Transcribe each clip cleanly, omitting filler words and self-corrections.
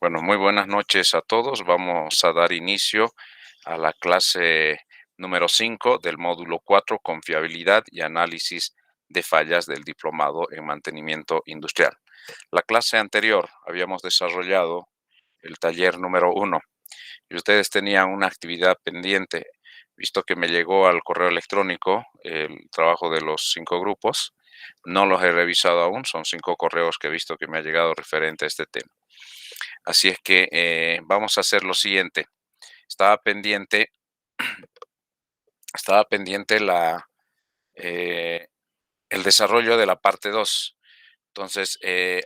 Bueno, muy buenas noches a todos. Vamos a dar inicio a la clase número 5 del módulo 4, confiabilidad y análisis de fallas del diplomado en mantenimiento industrial. La clase anterior habíamos desarrollado el taller número 1 y ustedes tenían una actividad pendiente, visto que me llegó al correo electrónico el trabajo de los 5 grupos. No los he revisado aún, son 5 correos que he visto que me ha llegado referente a este tema. Así es que vamos a hacer lo siguiente. Estaba pendiente, estaba pendiente eh, el desarrollo de la parte 2. Entonces,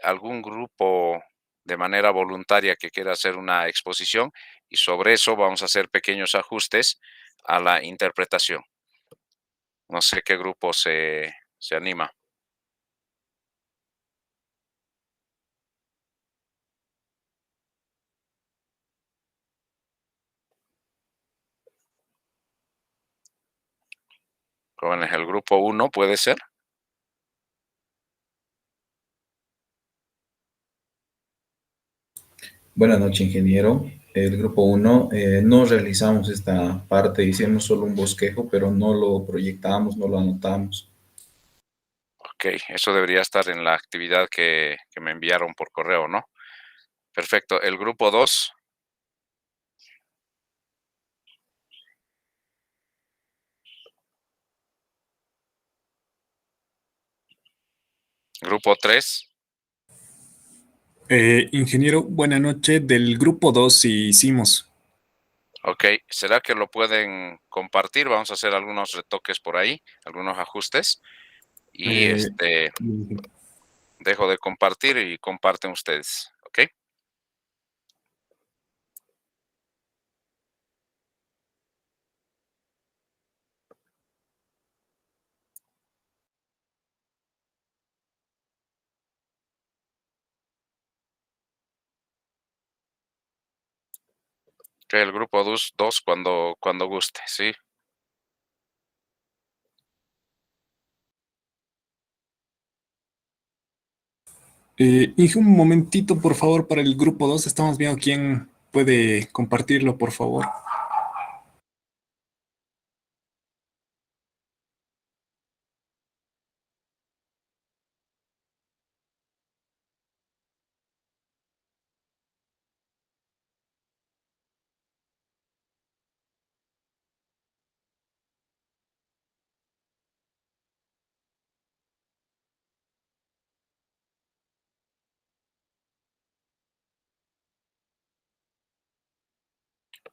algún grupo de manera voluntaria que quiera hacer una exposición y sobre eso vamos a hacer pequeños ajustes a la interpretación. No sé qué grupo se anima. Jóvenes, el grupo 1 puede ser. Buenas noches, ingeniero. El grupo uno no realizamos esta parte, hicimos solo un bosquejo, pero no lo proyectamos, no lo anotamos. Ok, eso debería estar en la actividad que me enviaron por correo, ¿no? Perfecto. El grupo 2. Grupo 3. Ingeniero, buena noche. Del grupo 2 sí hicimos. Ok, ¿será que lo pueden compartir? Vamos a hacer algunos retoques por ahí, algunos ajustes. Y Eh, dejo de compartir y comparten ustedes, ¿ok? Ok, el grupo 2 cuando guste, ¿sí? Inge, un momentito, por favor, para el grupo 2. Estamos viendo quién puede compartirlo, por favor.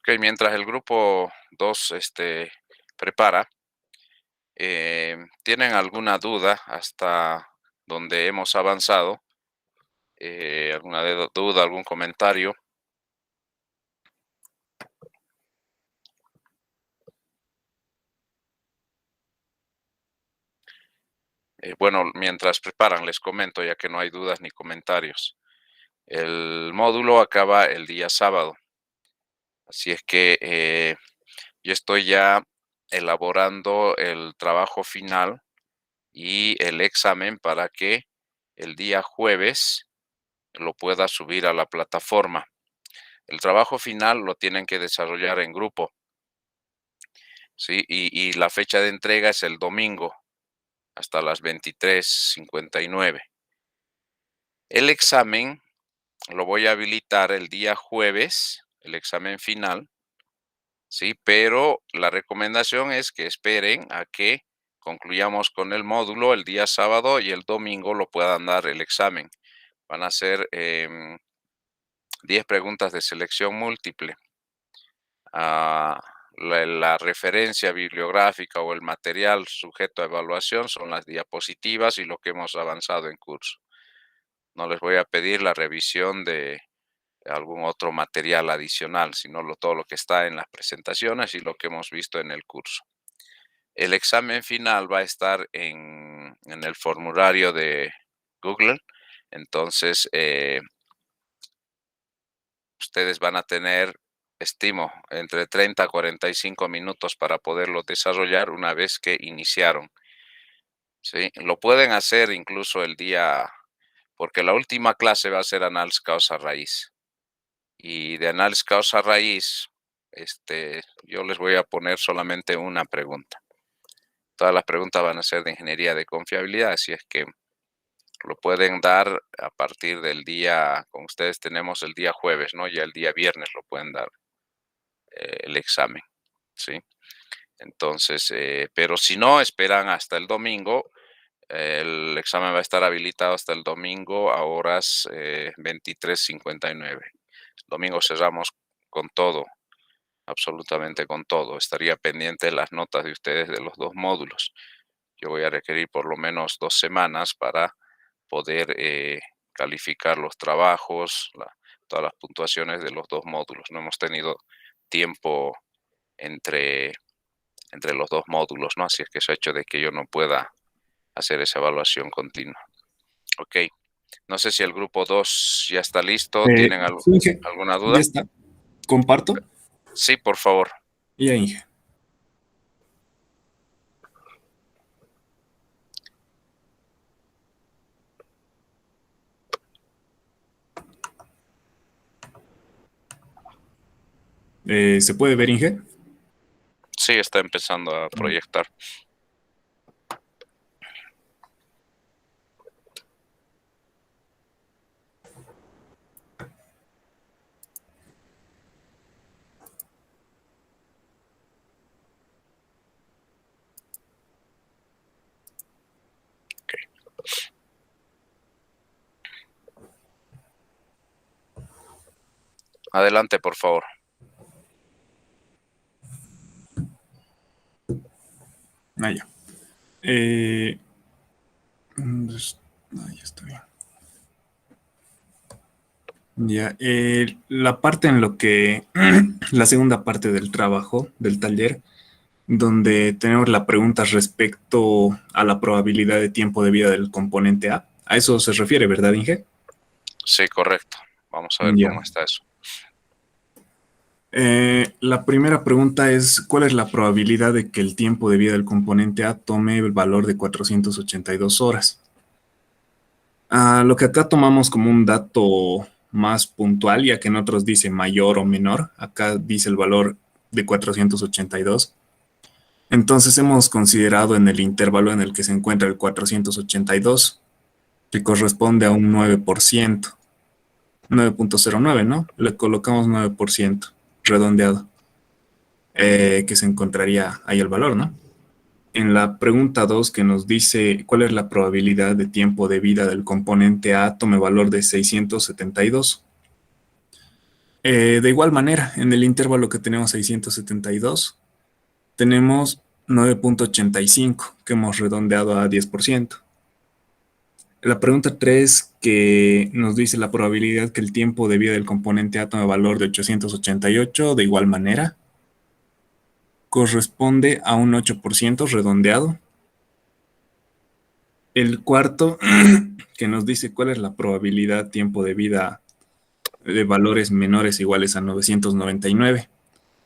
Ok, mientras el grupo 2 prepara, ¿tienen alguna duda hasta donde hemos avanzado? ¿Alguna duda, algún comentario? Bueno, mientras preparan, les comento, ya que no hay dudas ni comentarios. El módulo acaba el día sábado, así es que yo estoy ya elaborando el trabajo final y el examen para que el día jueves lo pueda subir a la plataforma. El trabajo final lo tienen que desarrollar en grupo, ¿sí? Y la fecha de entrega es el domingo hasta las 23:59. El examen lo voy a habilitar el día jueves, el examen final, ¿sí? Pero la recomendación es que esperen a que concluyamos con el módulo el día sábado y el domingo lo puedan dar el examen. Van a ser 10 preguntas de selección múltiple. La referencia bibliográfica o el material sujeto a evaluación son las diapositivas y lo que hemos avanzado en curso. No les voy a pedir la revisión de algún otro material adicional, sino todo lo que está en las presentaciones y lo que hemos visto en el curso. El examen final va a estar en el formulario de Google, entonces ustedes van a tener, estimo, entre 30 a 45 minutos para poderlo desarrollar una vez que iniciaron. ¿Sí? Lo pueden hacer incluso el día, porque la última clase va a ser análisis causa raíz. Y de análisis causa-raíz, yo les voy a poner solamente una pregunta. Todas las preguntas van a ser de ingeniería de confiabilidad, así es que lo pueden dar a partir del día, con ustedes tenemos el día jueves, ¿no? Ya el día viernes lo pueden dar el examen, ¿sí? Entonces, pero si no, esperan hasta el domingo. El examen va a estar habilitado hasta el domingo a horas 23:59. Domingo cerramos con todo, absolutamente con todo. Estaría pendiente las notas de ustedes de los dos módulos. Yo voy a requerir por lo menos 2 semanas para poder calificar los trabajos, todas las puntuaciones de los dos módulos. No hemos tenido tiempo entre, entre los dos módulos, ¿no? Así es que eso ha hecho de que yo no pueda hacer esa evaluación continua. Ok. No sé si el grupo 2 ya está listo. ¿Tienen Sí, Inge, alguna ya duda? está. ¿Comparto? Sí, por favor. Ya, Inge. ¿Se puede ver, Inge? Sí, está empezando a proyectar. Adelante, por favor. Ah, ya. Ya está bien. Ya, la parte en lo que, la segunda parte del trabajo, del taller, donde tenemos la pregunta respecto a la probabilidad de tiempo de vida del componente A. A eso se refiere, ¿verdad, Inge? Sí, correcto. Vamos a ver Ya. cómo está eso. La primera pregunta es, ¿cuál es la probabilidad de que el tiempo de vida del componente A tome el valor de 482 horas? Lo que acá tomamos como un dato más puntual, ya que en otros dice mayor o menor, acá dice el valor de 482. Entonces hemos considerado en el intervalo en el que se encuentra el 482, que corresponde a un 9%, 9.09, ¿no? Le colocamos 9%, redondeado, que se encontraría ahí el valor, ¿no? En la pregunta 2 que nos dice cuál es la probabilidad de tiempo de vida del componente A tome valor de 672. De igual manera, en el intervalo que tenemos 672, tenemos 9.85 que hemos redondeado a 10%. La pregunta 3 que nos dice la probabilidad que el tiempo de vida del componente A tome valor de 888, de igual manera, corresponde a un 8% redondeado. El cuarto que nos dice cuál es la probabilidad tiempo de vida de valores menores o iguales a 999.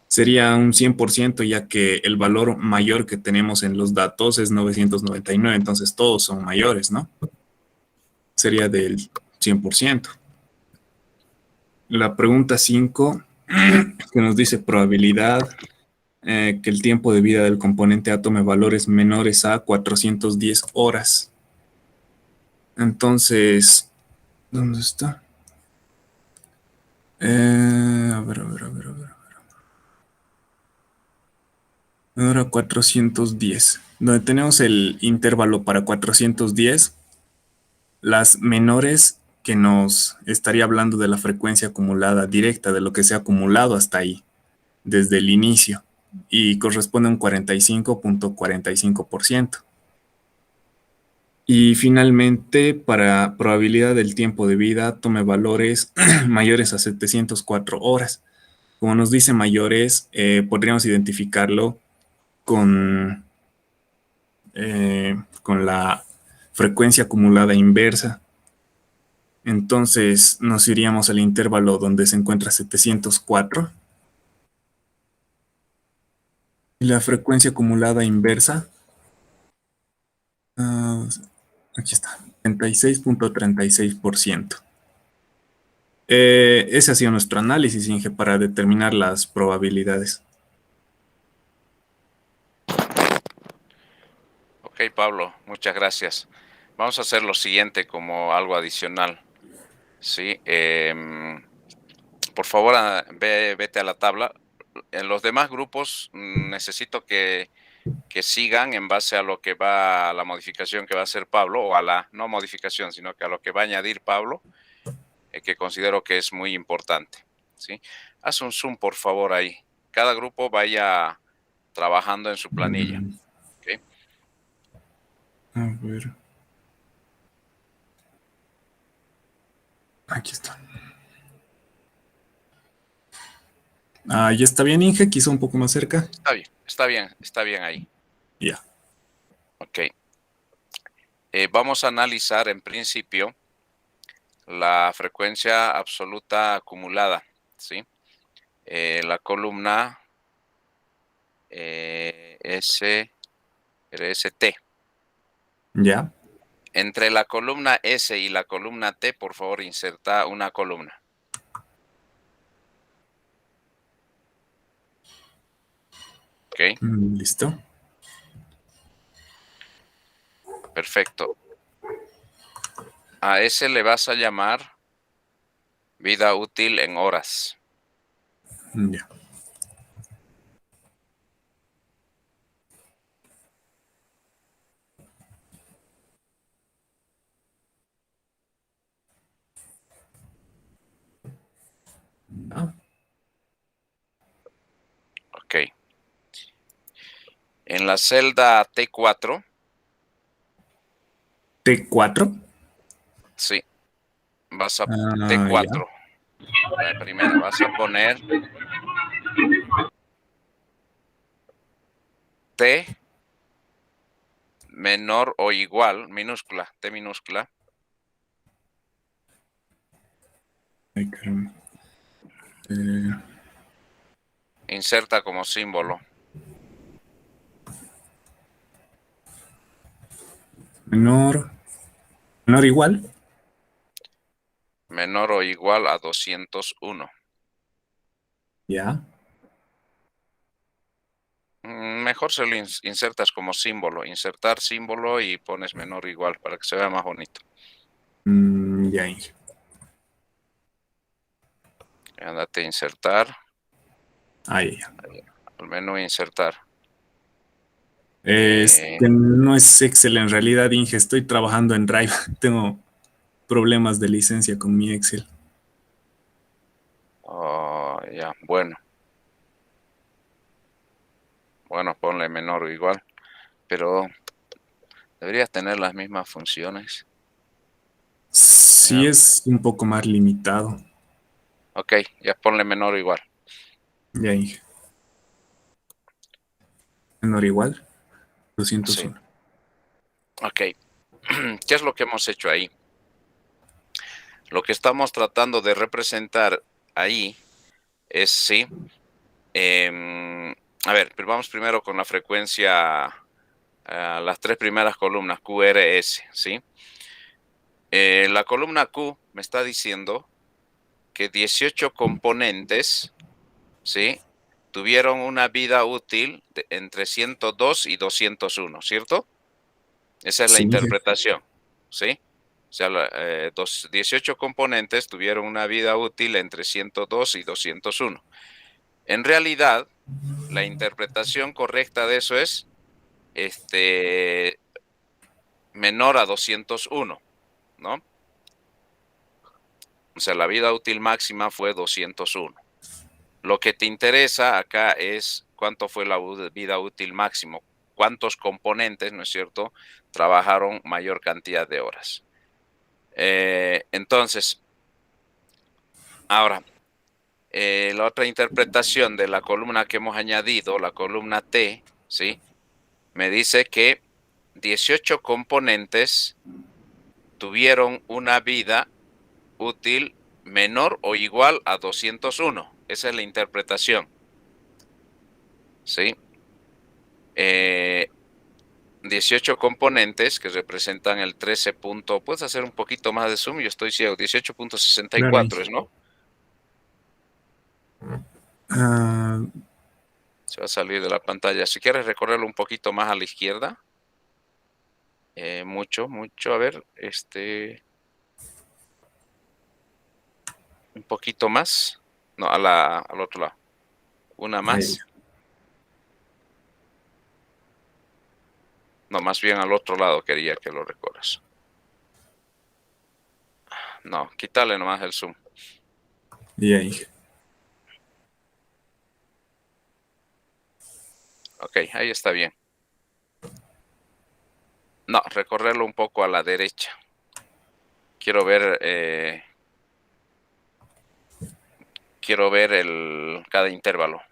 Sería un 100%, ya que el valor mayor que tenemos en los datos es 999, entonces todos son mayores, ¿no? Sería del 100%. La pregunta 5, que nos dice probabilidad que el tiempo de vida del componente A tome valores menores a 410 horas. Entonces, ¿dónde está? A ver. Ahora 410. Donde tenemos el intervalo para 410, las menores que nos estaría hablando de la frecuencia acumulada directa, de lo que se ha acumulado hasta ahí, desde el inicio, y corresponde a un 45.45%. Y finalmente, para probabilidad del tiempo de vida, tome valores mayores a 704 horas. Como nos dice mayores, podríamos identificarlo con, con la frecuencia acumulada inversa. Entonces nos iríamos al intervalo donde se encuentra 704. Y la frecuencia acumulada inversa, aquí está, 36.36%. Ese ha sido nuestro análisis, Inge, para determinar las probabilidades. Ok, Pablo, muchas gracias. Vamos a hacer lo siguiente como algo adicional. Sí, por favor, vete a la tabla. En los demás grupos necesito que sigan en base a lo que va, a la modificación que va a hacer Pablo, o a la no modificación, sino que a lo que va a añadir Pablo, que considero que es muy importante. ¿Sí? Haz un zoom, por favor, ahí. Cada grupo vaya trabajando en su planilla. ¿Okay? A ver. Aquí está. Ah, ya está bien, Inge, quizá un poco más cerca. Está bien ahí. Ya. Ok. Vamos a analizar en principio la frecuencia absoluta acumulada, ¿sí? La columna ST. Ya. Entre la columna S y la columna T, por favor, inserta una columna. Ok, Listo. perfecto. A ese le vas a llamar vida útil en horas. Ya. Ah, Ok. En la celda T4, T4. sí, vas a Ya. T4. La primera, vas a poner T menor o igual, minúscula, T minúscula, Ay, caramba. Eh, inserta como símbolo. menor. Menor igual. Menor o igual a 201. Ya. Mejor se lo insertas como símbolo. Insertar símbolo y pones menor o igual para que se vea más bonito. Ya, Inge. Ándate a insertar. Ahí, ya. Al menú insertar. No es Excel en realidad, Inge. Estoy trabajando en Drive. Tengo problemas de licencia con mi Excel. Ya, bueno. Bueno, ponle menor o igual. Pero deberías tener las mismas funciones. Sí, Ya. es un poco más limitado. Ok, ya ponle menor o igual. Ya, Inge. Menor igual. Sí. 201. Ok. ¿Qué es lo que hemos hecho ahí? Lo que estamos tratando de representar ahí es, sí, a ver, pero vamos primero con la frecuencia, las tres primeras columnas, QRS, ¿sí? La columna Q me está diciendo que 18 componentes, ¿sí? Tuvieron una vida útil de entre 102 y 201, ¿cierto? Esa es la Sí, Inge. interpretación, ¿sí? O sea, 18 componentes tuvieron una vida útil entre 102 y 201. En realidad, la interpretación correcta de eso es menor a 201, ¿no? O sea, la vida útil máxima fue 201. Lo que te interesa acá es cuánto fue la vida útil máximo, cuántos componentes, ¿no es cierto?, trabajaron mayor cantidad de horas. Entonces, ahora, la otra interpretación de la columna que hemos añadido, la columna T, ¿sí? Me dice que 18 componentes tuvieron una vida útil menor o igual a 201. Esa es la interpretación. ¿Sí? 18 componentes que representan el 13 punto, puedes hacer un poquito más de zoom, yo estoy ciego, Claro, 18.64 Inge. es, ¿no? Ah, Se va a salir de la pantalla. Si quieres recorrerlo un poquito más a la izquierda. Mucho, mucho. A ver, un poquito más. No, al otro lado. Una ahí. más. No, más bien al otro lado quería que lo recorras. No, quítale nomás el zoom. Y ahí. Ok, ahí está bien. No, recorrerlo un poco a la derecha. Quiero ver, cada intervalo.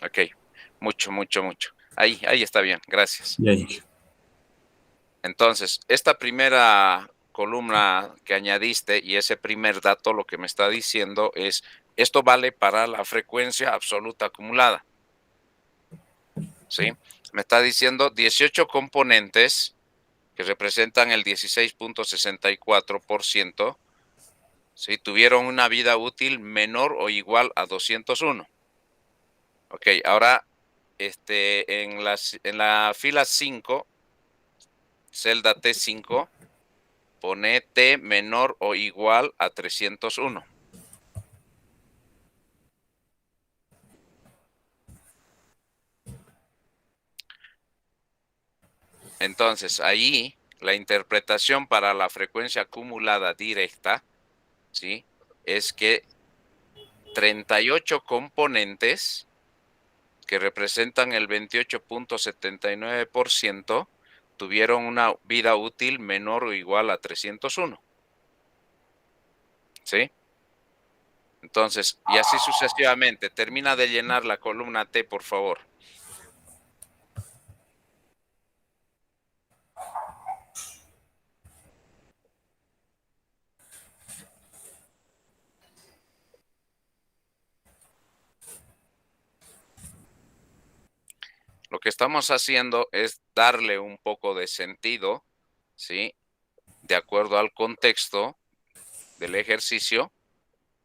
Ok, mucho, mucho, mucho. Ahí está bien, gracias. Y ahí. Entonces, esta primera columna que añadiste y ese primer dato lo que me está diciendo es, esto vale para la frecuencia absoluta acumulada. ¿Sí? Me está diciendo 18 componentes que representan el 16.64%, ¿sí? Tuvieron una vida útil menor o igual a 201. Ok, ahora en la fila 5, celda T5, pone T menor o igual a 301. Entonces, ahí la interpretación para la frecuencia acumulada directa, ¿sí? Es que 38 componentes que representan el 28.79% tuvieron una vida útil menor o igual a 301. ¿Sí? Entonces, y así sucesivamente. Termina de llenar la columna T, por favor. Lo que estamos haciendo es darle un poco de sentido, ¿sí? De acuerdo al contexto del ejercicio,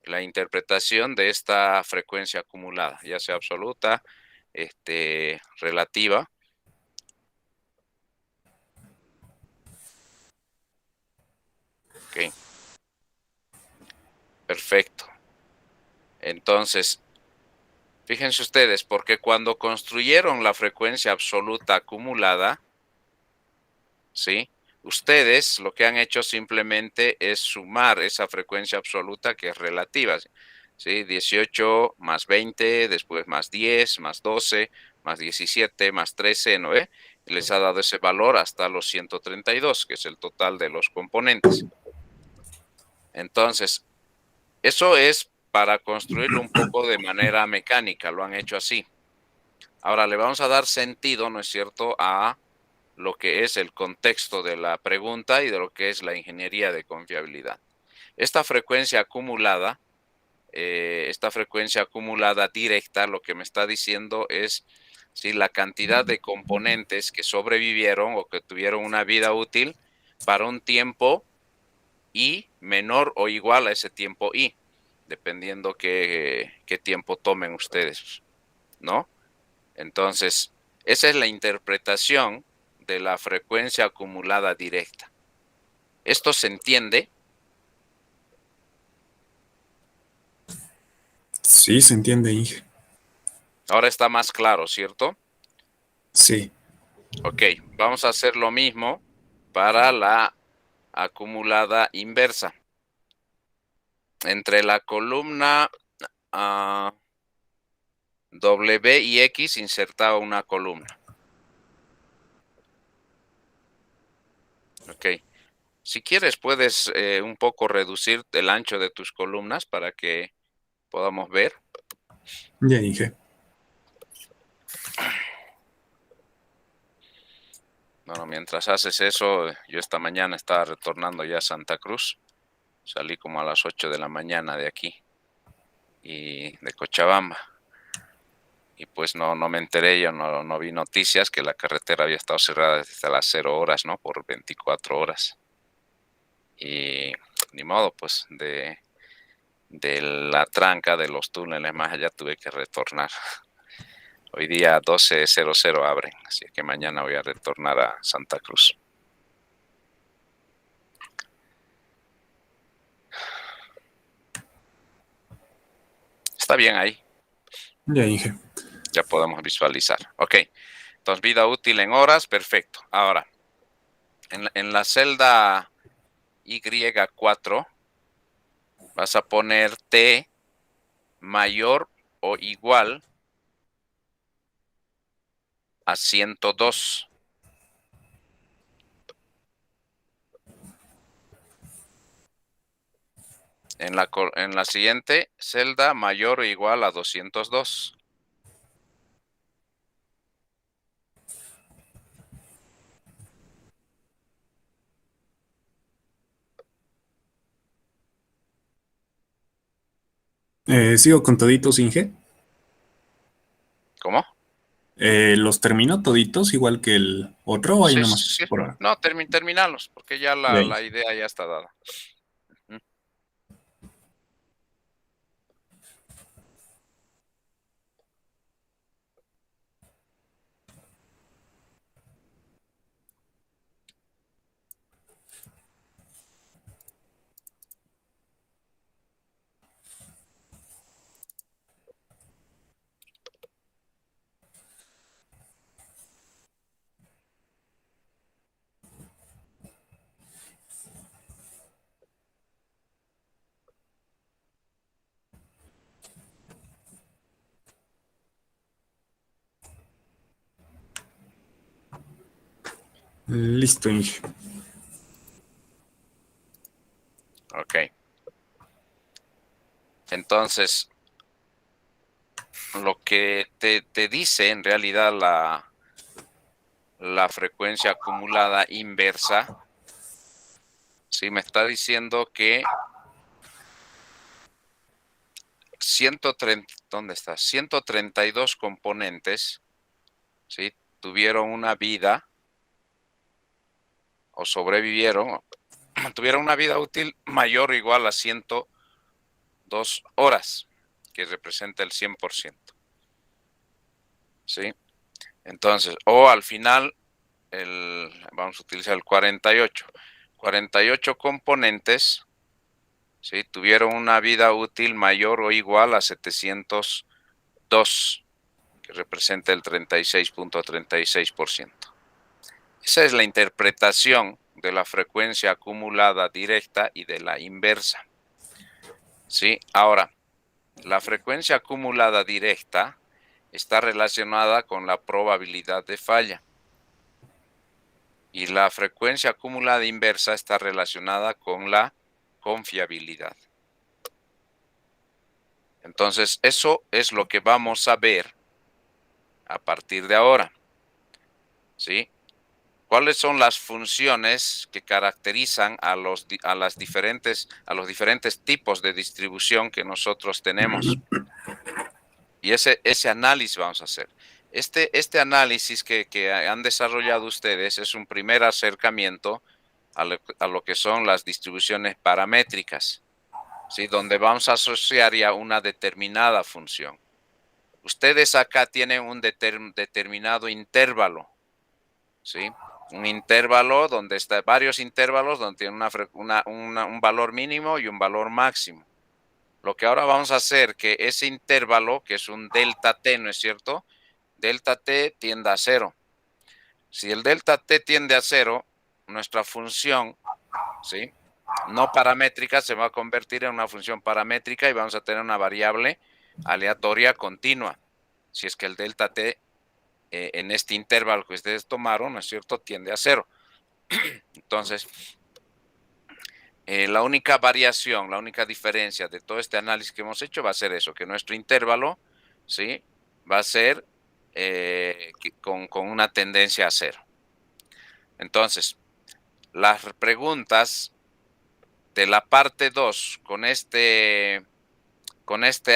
la interpretación de esta frecuencia acumulada, ya sea absoluta, relativa. Ok, perfecto. Entonces, fíjense ustedes, porque cuando construyeron la frecuencia absoluta acumulada, ¿sí? Ustedes lo que han hecho simplemente es sumar esa frecuencia absoluta que es relativa, ¿sí? 18 más 20, después más 10, más 12, más 17, más 13, ¿no ve? Y les ha dado ese valor hasta los 132, que es el total de los componentes. Entonces, eso es para construirlo un poco de manera mecánica, lo han hecho así. Ahora le vamos a dar sentido, ¿no es cierto?, a lo que es el contexto de la pregunta y de lo que es la ingeniería de confiabilidad. Esta frecuencia acumulada directa, lo que me está diciendo es si la cantidad de componentes que sobrevivieron o que tuvieron una vida útil para un tiempo I menor o igual a ese tiempo I, dependiendo qué tiempo tomen ustedes, ¿no? Entonces, esa es la interpretación de la frecuencia acumulada directa. ¿Esto se entiende? Sí, se entiende, Inge. Ahora está más claro, ¿cierto? Sí. Ok, vamos a hacer lo mismo para la acumulada inversa. Entre la columna W y X insertaba una columna. Ok. Si quieres, puedes un poco reducir el ancho de tus columnas para que podamos ver. Ya, Inge. Bueno, mientras haces eso, yo esta mañana estaba retornando ya a Santa Cruz. Salí como a las 8 de la mañana de aquí y de Cochabamba. Y pues no me enteré, yo no vi noticias que la carretera había estado cerrada desde las 0 horas, ¿no? Por 24 horas. Y ni modo, pues, de la tranca de los túneles más allá tuve que retornar. Hoy día 12:00 abren, así que mañana voy a retornar a Santa Cruz. Está bien ahí. Ya, Inge. Ya podemos visualizar. Ok. Entonces, vida útil en horas, perfecto. Ahora, en la celda Y4 vas a poner T mayor o igual a 102. En la siguiente celda, mayor o igual a 202. Sigo con toditos, Inge. ¿Cómo? ¿Los termino toditos igual que el otro o ahí Sí, nomás sí, sí. por ahora? No, terminalos, porque ya De ahí. la idea ya está dada. Listo, Inge. Ok. Entonces, lo que te dice en realidad la frecuencia acumulada inversa, sí, me está diciendo que 130, ¿dónde está? 132 componentes, ¿sí? Tuvieron una vida o sobrevivieron, tuvieron una vida útil mayor o igual a 102 horas, que representa el 100%. ¿Sí? Entonces, o al final, vamos a utilizar el 48. 48 componentes, ¿sí? Tuvieron una vida útil mayor o igual a 702, que representa el 36.36%. Esa es la interpretación de la frecuencia acumulada directa y de la inversa. ¿Sí? Ahora, la frecuencia acumulada directa está relacionada con la probabilidad de falla. Y la frecuencia acumulada inversa está relacionada con la confiabilidad. Entonces, eso es lo que vamos a ver a partir de ahora. ¿Sí? ¿Cuáles son las funciones que caracterizan a los diferentes tipos de distribución que nosotros tenemos? Y ese análisis vamos a hacer. Este análisis que han desarrollado ustedes es un primer acercamiento a lo que son las distribuciones paramétricas, ¿sí? Donde vamos a asociar ya una determinada función. Ustedes acá tienen un determinado intervalo, ¿sí? Un intervalo donde está varios intervalos donde tiene un valor mínimo y un valor máximo. Lo que ahora vamos a hacer que ese intervalo, que es un delta t, ¿no es cierto? Delta t tiende a 0. Si el delta t tiende a 0, nuestra función, ¿sí?, no paramétrica se va a convertir en una función paramétrica y vamos a tener una variable aleatoria continua. Si es que el delta t en este intervalo que ustedes tomaron, ¿no es cierto?, tiende a 0. Entonces, la única variación, la única diferencia de todo este análisis que hemos hecho va a ser eso, que nuestro intervalo, ¿sí?, va a ser con una tendencia a 0. Entonces, las preguntas de la parte 2 con este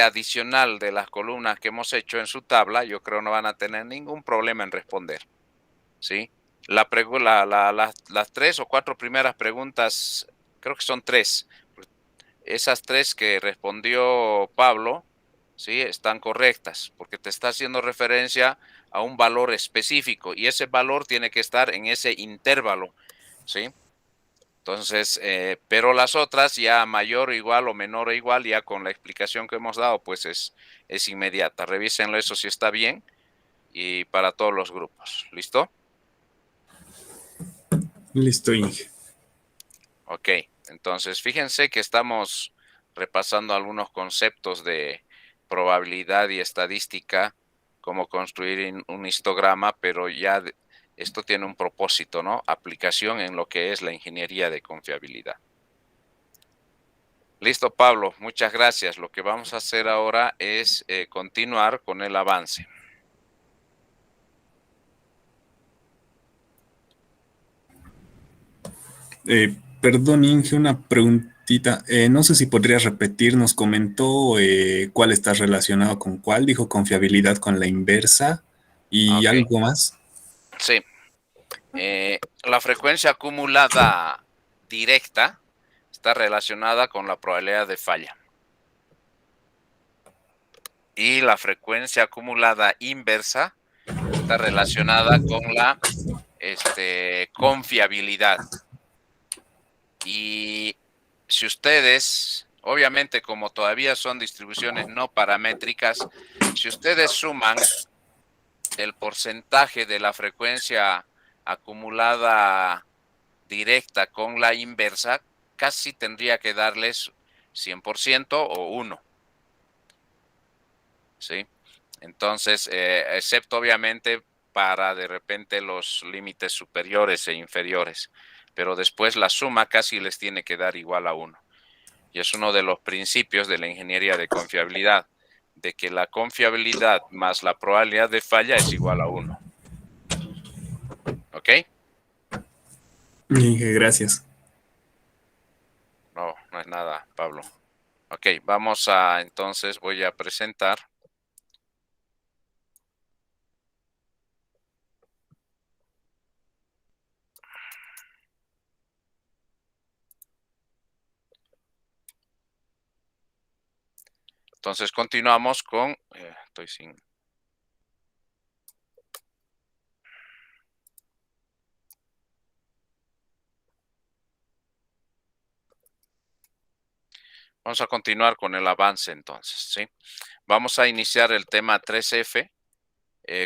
adicional de las columnas que hemos hecho en su tabla, yo creo no van a tener ningún problema en responder, ¿sí? Las 3 o 4 primeras preguntas, creo que son 3. esas tres que respondió Pablo, ¿sí? Están correctas, porque te está haciendo referencia a un valor específico y ese valor tiene que estar en ese intervalo, ¿sí? Entonces, pero las otras ya mayor o igual o menor o igual, ya con la explicación que hemos dado, pues es inmediata. Revísenlo eso si está bien y para todos los grupos. ¿Listo? Listo, Inge. Ok, entonces fíjense que estamos repasando algunos conceptos de probabilidad y estadística, cómo construir un histograma, pero ya esto tiene un propósito, ¿no? Aplicación en lo que es la ingeniería de confiabilidad. Listo, Pablo, muchas gracias. Lo que vamos a hacer ahora es continuar con el avance. Perdón, Inge, una preguntita. No sé si podrías repetir, nos comentó cuál está relacionado con cuál, dijo confiabilidad con la inversa y Ok, algo más. sí. La frecuencia acumulada directa está relacionada con la probabilidad de falla. Y la frecuencia acumulada inversa está relacionada con la confiabilidad. Y si ustedes, obviamente como todavía son distribuciones no paramétricas, si ustedes suman el porcentaje de la frecuencia acumulada directa con la inversa, casi tendría que darles 100% o 1. ¿Sí? Entonces, excepto obviamente para de repente los límites superiores e inferiores, pero después la suma casi les tiene que dar igual a 1. Y es uno de los principios de la ingeniería de confiabilidad, de que la confiabilidad más la probabilidad de falla es igual a 1. ¿Ok? Inge, gracias. No, no es nada, Pablo. Ok, vamos a, entonces voy a presentar. Entonces continuamos con, estoy sin. Vamos a continuar con el avance entonces, ¿sí? Vamos a iniciar el tema 3F,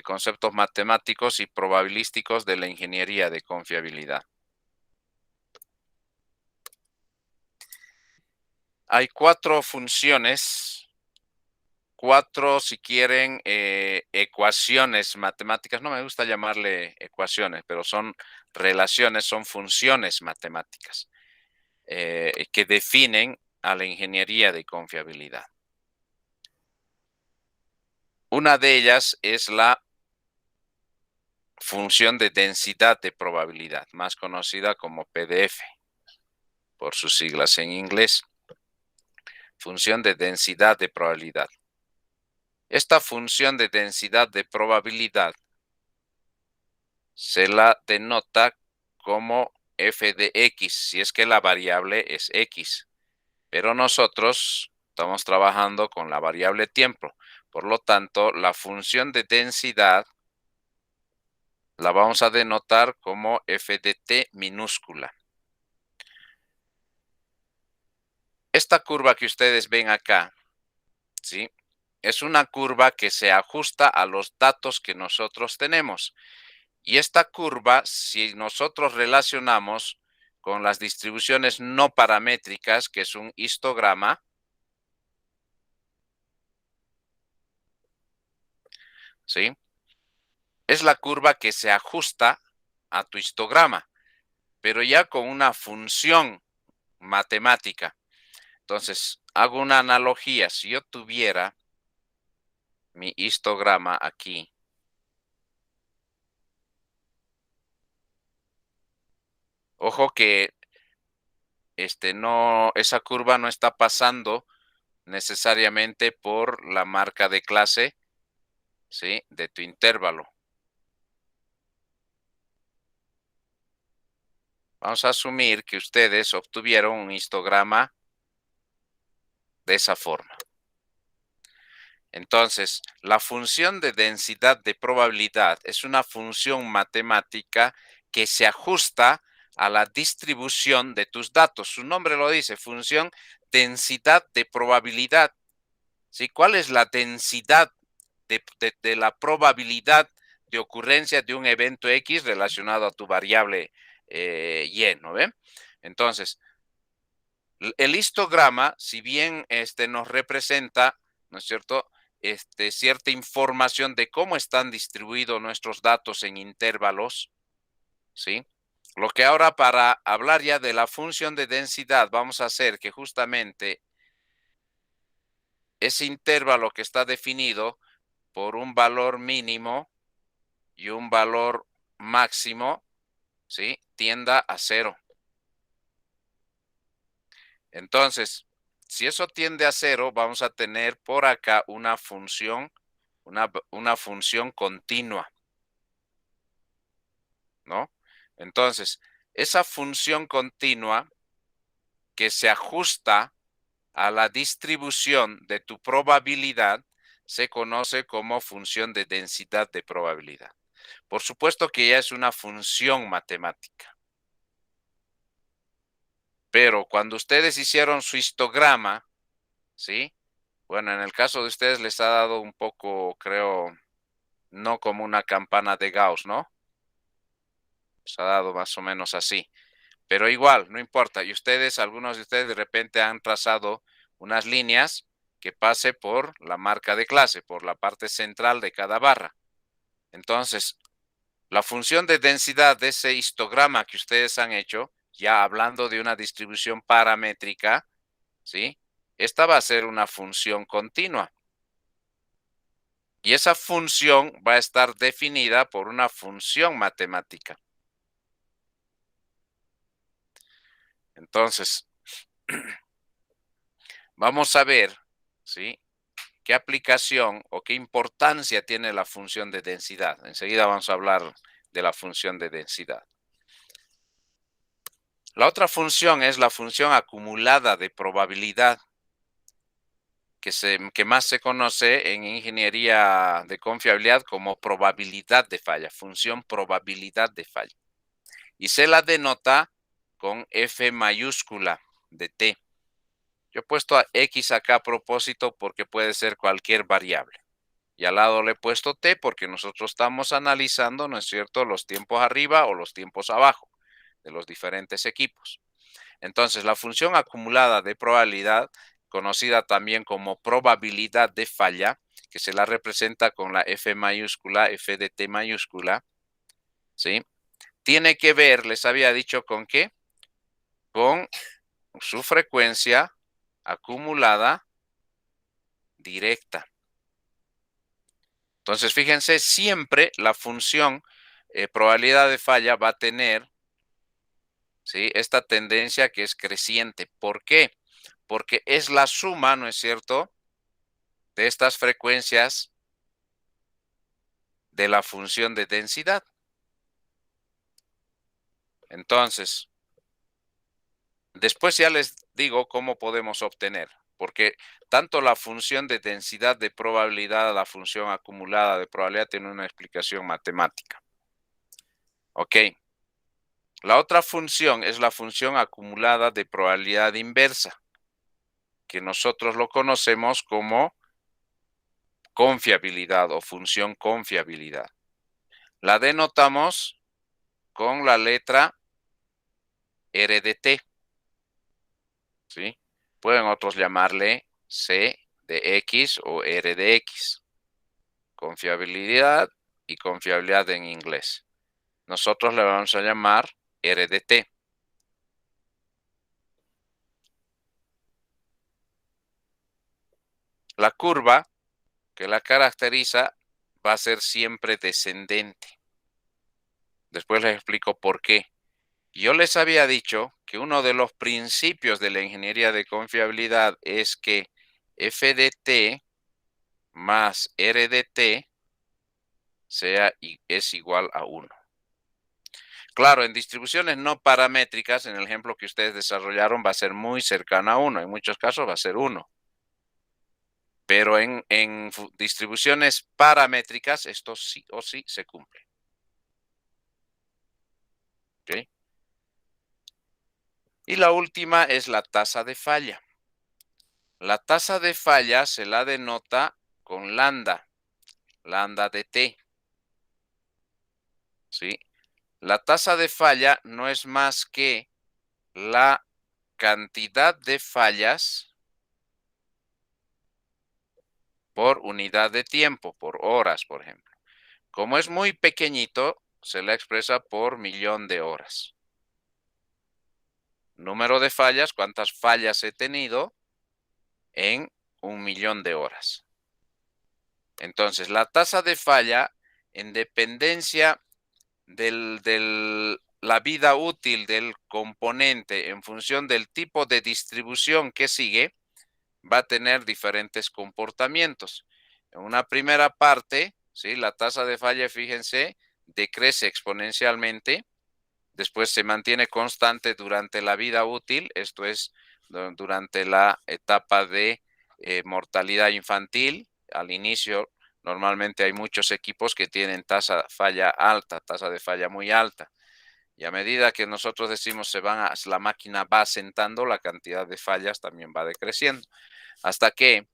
conceptos matemáticos y probabilísticos de la ingeniería de confiabilidad. Hay 4 funciones, 4 si quieren ecuaciones matemáticas, no me gusta llamarle ecuaciones, pero son relaciones, son funciones matemáticas que definen a la ingeniería de confiabilidad. Una de ellas es la función de densidad de probabilidad, más conocida como PDF, por sus siglas en inglés. Función de densidad de probabilidad. Esta función de densidad de probabilidad se la denota como f de x, si es que la variable es x. Pero nosotros estamos trabajando con la variable tiempo. Por lo tanto, la función de densidad la vamos a denotar como f de t minúscula. Esta curva que ustedes ven acá, ¿sí? Es una curva que se ajusta a los datos que nosotros tenemos. Y esta curva, si nosotros relacionamos con las distribuciones no paramétricas, que es un histograma, ¿sí? Es la curva que se ajusta a tu histograma, pero ya con una función matemática. Entonces, hago una analogía. Si yo tuviera mi histograma aquí, ojo que esa curva no está pasando necesariamente por la marca de clase, ¿sí? De tu intervalo. Vamos a asumir que ustedes obtuvieron un histograma de esa forma. Entonces, la función de densidad de probabilidad es una función matemática que se ajusta a la distribución de tus datos. Su nombre lo dice, función densidad de probabilidad. ¿Sí? ¿Cuál es la densidad de la probabilidad de ocurrencia de un evento X relacionado a tu variable Y, ¿no ven? Entonces, el histograma, si bien nos representa, ¿no es cierto?, cierta información de cómo están distribuidos nuestros datos en intervalos, ¿sí? Lo que ahora, para hablar ya de la función de densidad, vamos a hacer que justamente ese intervalo que está definido por un valor mínimo y un valor máximo, ¿sí?, tienda a 0. Entonces, si eso tiende a 0, vamos a tener por acá una función, una función continua, ¿no? Entonces, esa función continua que se ajusta a la distribución de tu probabilidad se conoce como función de densidad de probabilidad. Por supuesto que ya es una función matemática. Pero cuando ustedes hicieron su histograma, ¿sí? Bueno, en el caso de ustedes les ha dado un poco, creo, no como una campana de Gauss, ¿no? Les ha dado más o menos así. Pero igual, no importa. Y ustedes, algunos de ustedes de repente han trazado unas líneas que pase por la marca de clase, por la parte central de cada barra. Entonces, la función de densidad de ese histograma que ustedes han hecho, ya hablando de una distribución paramétrica, ¿sí? Esta va a ser una función continua. Y esa función va a estar definida por una función matemática. Entonces, vamos a ver, ¿sí?, qué aplicación o qué importancia tiene la función de densidad. Enseguida vamos a hablar de la función de densidad. La otra función es la función acumulada de probabilidad, que más se conoce en ingeniería de confiabilidad como probabilidad de falla, función probabilidad de falla. Y se la denota con F mayúscula de T. Yo he puesto a X acá a propósito porque puede ser cualquier variable. Y al lado le he puesto T porque nosotros estamos analizando, ¿no es cierto?, los tiempos arriba o los tiempos abajo de los diferentes equipos. Entonces, la función acumulada de probabilidad, conocida también como probabilidad de falla, que se la representa con la F mayúscula, F de T mayúscula, ¿sí?, tiene que ver, les había dicho, ¿con qué? Con su frecuencia acumulada directa. Entonces, fíjense, siempre la función probabilidad de falla va a tener, ¿sí?, esta tendencia que es creciente. ¿Por qué? Porque es la suma, ¿no es cierto?, de estas frecuencias de la función de densidad. Entonces, después ya les digo cómo podemos obtener, porque tanto la función de densidad de probabilidad, la función acumulada de probabilidad, tiene una explicación matemática. Ok. La otra función es la función acumulada de probabilidad inversa, que nosotros lo conocemos como confiabilidad o función confiabilidad. La denotamos con la letra R de T, ¿sí? Pueden otros llamarle C de X o R de X. Confiabilidad y confiabilidad en inglés. Nosotros le vamos a llamar R de T. La curva que la caracteriza va a ser siempre descendente. Después les explico por qué. Yo les había dicho que uno de los principios de la ingeniería de confiabilidad es que F de T más R de T es igual a 1. Claro, en distribuciones no paramétricas, en el ejemplo que ustedes desarrollaron, va a ser muy cercana a 1. En muchos casos va a ser 1. Pero en distribuciones paramétricas, esto sí o sí se cumple. ¿Ok? Y la última es la tasa de falla. La tasa de falla se la denota con lambda de t. ¿Sí? La tasa de falla no es más que la cantidad de fallas por unidad de tiempo, por horas, por ejemplo. Como es muy pequeñito, se la expresa por millón de horas. Número de fallas, cuántas fallas he tenido en 1.000.000 de horas. Entonces, la tasa de falla, en dependencia de la vida útil del componente en función del tipo de distribución que sigue, va a tener diferentes comportamientos. En una primera parte, ¿sí? La tasa de falla, fíjense, decrece exponencialmente, después se mantiene constante durante la vida útil, esto es, durante la etapa de mortalidad infantil. Al inicio, normalmente hay muchos equipos que tienen tasa falla alta, tasa de falla muy alta. Y a medida que nosotros decimos la máquina va asentando, la cantidad de fallas también va decreciendo. Hasta que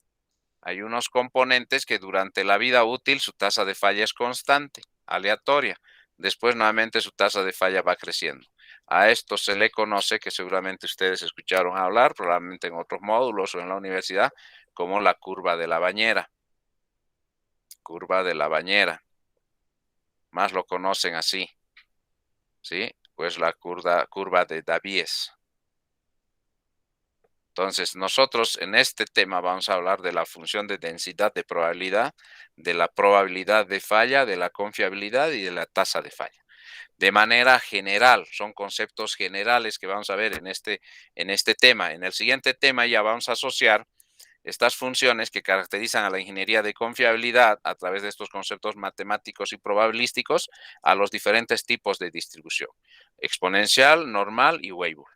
hay unos componentes que durante la vida útil su tasa de falla es constante, aleatoria. Después nuevamente su tasa de falla va creciendo. A esto se le conoce, que seguramente ustedes escucharon hablar, probablemente en otros módulos o en la universidad, como la curva de la bañera. Curva de la bañera. Más lo conocen así. ¿Sí? Pues la curva de Davies. Entonces, nosotros en este tema vamos a hablar de la función de densidad de probabilidad, de la probabilidad de falla, de la confiabilidad y de la tasa de falla. De manera general, son conceptos generales que vamos a ver en este tema. En el siguiente tema ya vamos a asociar estas funciones que caracterizan a la ingeniería de confiabilidad a través de estos conceptos matemáticos y probabilísticos a los diferentes tipos de distribución: exponencial, normal y Weibull.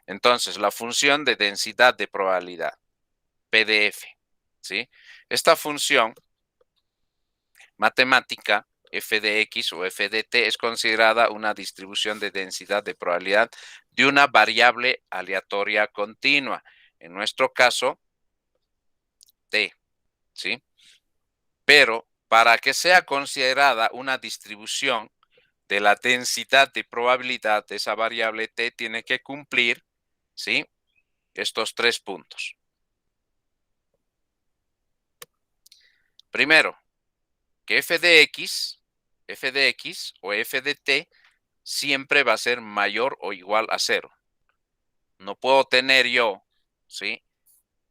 Entonces, la función de densidad de probabilidad, PDF, ¿sí? Esta función matemática, f de x o f de t, es considerada una distribución de densidad de probabilidad de una variable aleatoria continua. En nuestro caso, t, ¿sí? Pero para que sea considerada una distribución de la densidad de probabilidad de esa variable t, tiene que cumplir, ¿sí?, estos 3 puntos. Primero, que f de x o f de t siempre va a ser mayor o igual a 0. No puedo tener yo, ¿sí?,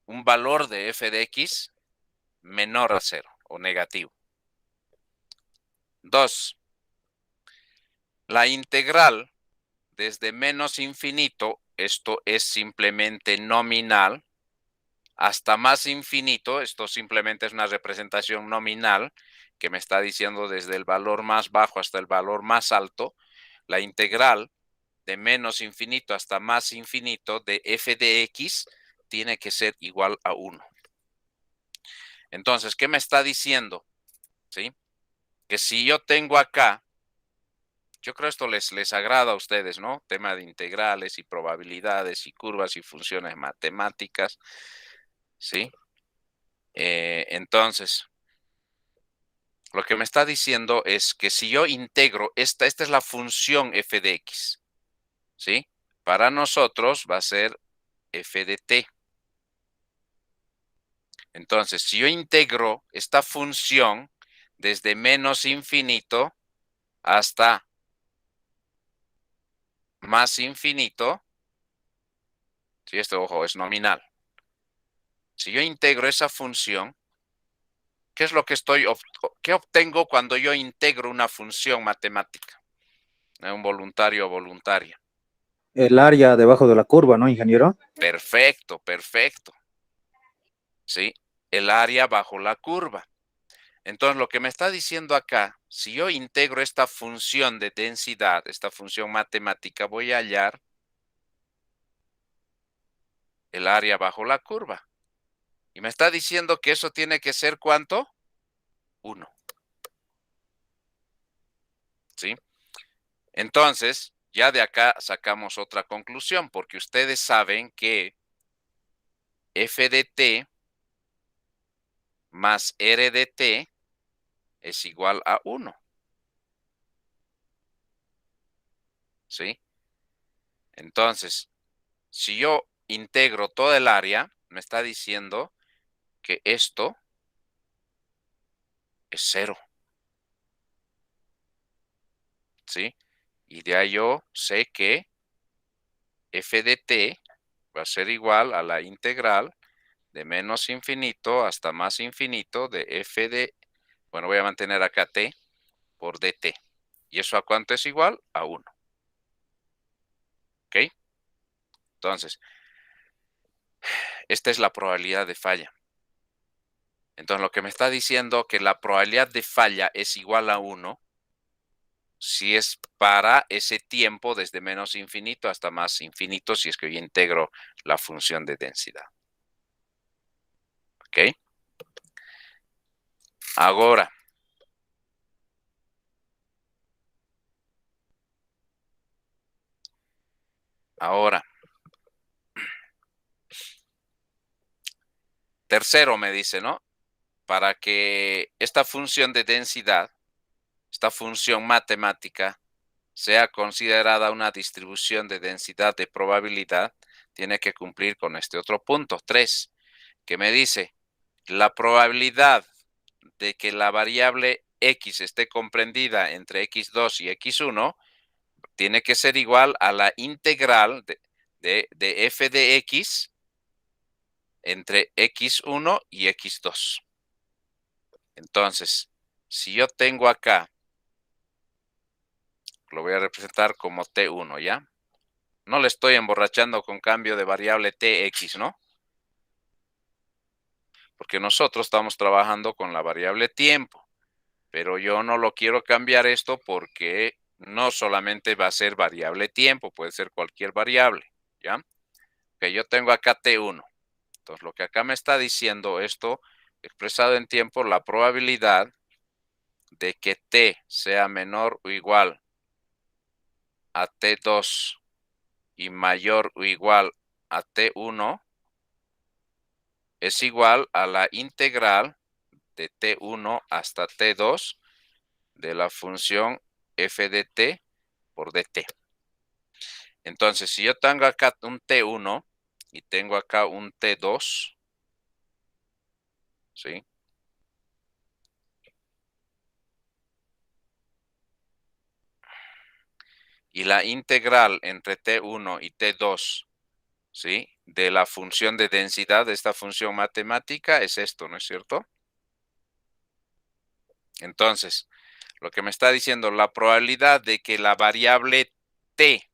un valor de f de x menor a 0 o negativo. 2. La integral desde menos infinito, esto es simplemente nominal, hasta más infinito, esto simplemente es una representación nominal que me está diciendo desde el valor más bajo hasta el valor más alto. La integral de menos infinito hasta más infinito de f de x tiene que ser igual a 1. Entonces, ¿qué me está diciendo? ¿Sí? Que si yo tengo acá, yo creo esto les agrada a ustedes, ¿no? Tema de integrales y probabilidades y curvas y funciones matemáticas, ¿sí? Entonces, lo que me está diciendo es que si yo integro, esta es la función f de x, ¿sí? Para nosotros va a ser f de t. Entonces, si yo integro esta función desde menos infinito hasta más infinito, ¿sí? Esto, ojo, es nominal. Si yo integro esa función, ¿qué es lo que qué obtengo cuando yo integro una función matemática? Un voluntario o voluntaria. El área debajo de la curva, ¿no, ingeniero? Perfecto, perfecto. ¿Sí? El área bajo la curva. Entonces, lo que me está diciendo acá, si yo integro esta función de densidad, esta función matemática, voy a hallar el área bajo la curva. Y me está diciendo que eso tiene que ser ¿cuánto? 1. ¿Sí? Entonces, ya de acá sacamos otra conclusión, porque ustedes saben que f de t más r de t es igual a 1. ¿Sí? Entonces, si yo integro toda el área, me está diciendo que esto es 0. ¿Sí? Y de ahí yo sé que f de t va a ser igual a la integral de menos infinito hasta más infinito de f de, bueno, voy a mantener acá t por dt. ¿Y eso a cuánto es igual? A 1. ¿Ok? Entonces, esta es la probabilidad de falla. Entonces, lo que me está diciendo que la probabilidad de falla es igual a 1 si es para ese tiempo desde menos infinito hasta más infinito, si es que yo integro la función de densidad. ¿Ok? Ahora, tercero me dice, ¿no? Para que esta función de densidad, esta función matemática, sea considerada una distribución de densidad de probabilidad, tiene que cumplir con este otro punto, 3, que me dice la probabilidad de que la variable x esté comprendida entre x2 y x1 tiene que ser igual a la integral de f de x entre x1 y x2. Entonces, si yo tengo acá, lo voy a representar como t1, ¿ya? No le estoy emborrachando con cambio de variable tx, ¿no? Porque nosotros estamos trabajando con la variable tiempo, pero yo no lo quiero cambiar esto porque no solamente va a ser variable tiempo, puede ser cualquier variable, ¿ya? Que yo tengo acá t1. Entonces, lo que acá me está diciendo esto, expresado en tiempo, la probabilidad de que t sea menor o igual a t2 y mayor o igual a t1 es igual a la integral de t1 hasta t2 de la función f de t por dt. Entonces, si yo tengo acá un t1 y tengo acá un t2, ¿sí? Y la integral entre t1 y t2, ¿sí? De la función de densidad de esta función matemática es esto, ¿no es cierto? Entonces, lo que me está diciendo, la probabilidad de que la variable t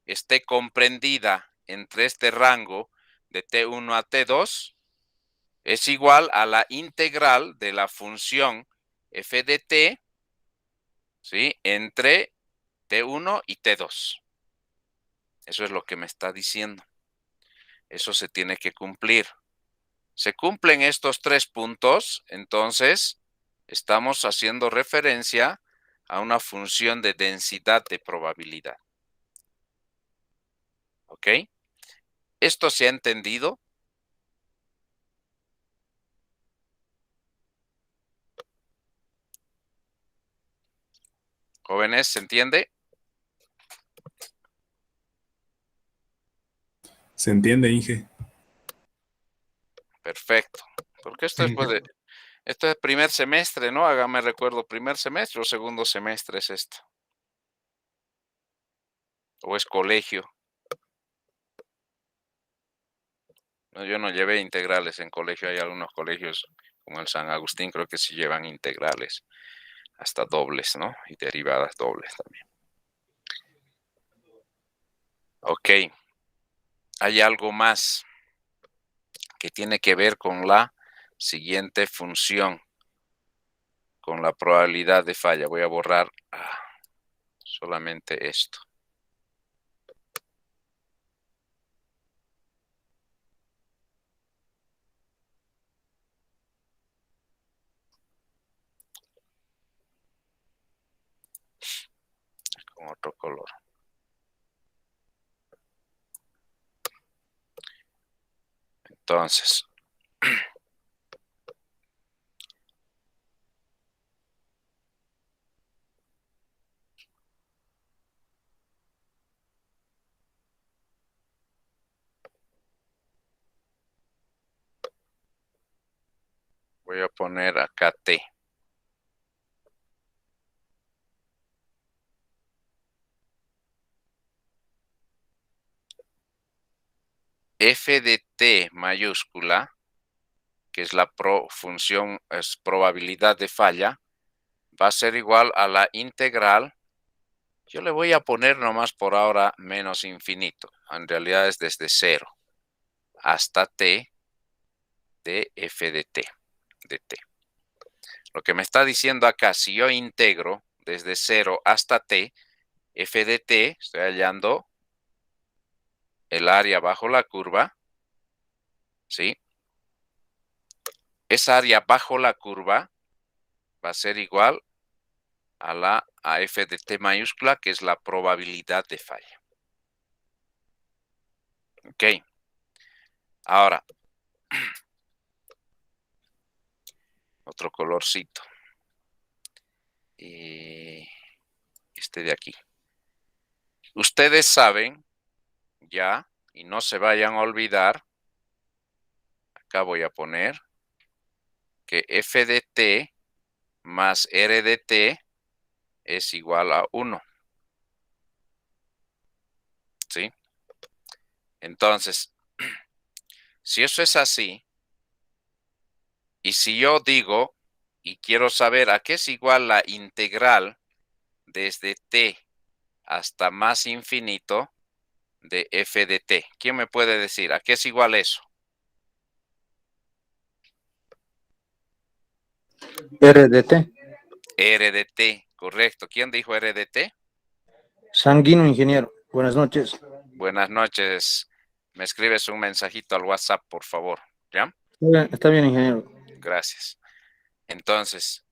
esté comprendida entre este rango de t1 a t2 es igual a la integral de la función f de t, ¿sí? Entre t1 y t2. Eso es lo que me está diciendo. Eso se tiene que cumplir. Se cumplen estos 3 puntos, entonces estamos haciendo referencia a una función de densidad de probabilidad. ¿Ok? ¿Esto se ha entendido? Jóvenes, ¿se entiende? ¿Se entiende, Inge? Perfecto. Porque esto es, pues, esto es primer semestre, ¿no? Hágame recuerdo, primer semestre o segundo semestre es esto. O es colegio. No, yo no llevé integrales en colegio. Hay algunos colegios, como el San Agustín, creo que sí llevan integrales, hasta dobles, ¿no? Y derivadas dobles también. Ok. Hay algo más que tiene que ver con la siguiente función, con la probabilidad de falla. Voy a borrar solamente esto. con otro color. Entonces, voy a poner acá T. F de T mayúscula, que es la función, es probabilidad de falla, va a ser igual a la integral. Yo le voy a poner nomás por ahora menos infinito. En realidad es desde 0 hasta T de F de T. Lo que me está diciendo acá, si yo integro desde 0 hasta T, F de T, estoy hallando el área bajo la curva, ¿sí? Esa área bajo la curva va a ser igual a F de T mayúscula, que es la probabilidad de falla. Ok. Ahora, otro colorcito. Y este de aquí. Ustedes saben ya, y no se vayan a olvidar, acá voy a poner que F de T más R de T es igual a 1. ¿Sí? Entonces, si eso es así, y si yo digo, y quiero saber a qué es igual la integral desde T hasta más infinito de F de T, ¿quién me puede decir a qué es igual eso? R de T. R de T, correcto. ¿Quién dijo R de T? Sanguino, ingeniero. Buenas noches. Buenas noches. Me escribes un mensajito al WhatsApp, por favor. ¿Ya? Está bien, ingeniero. Gracias. Entonces,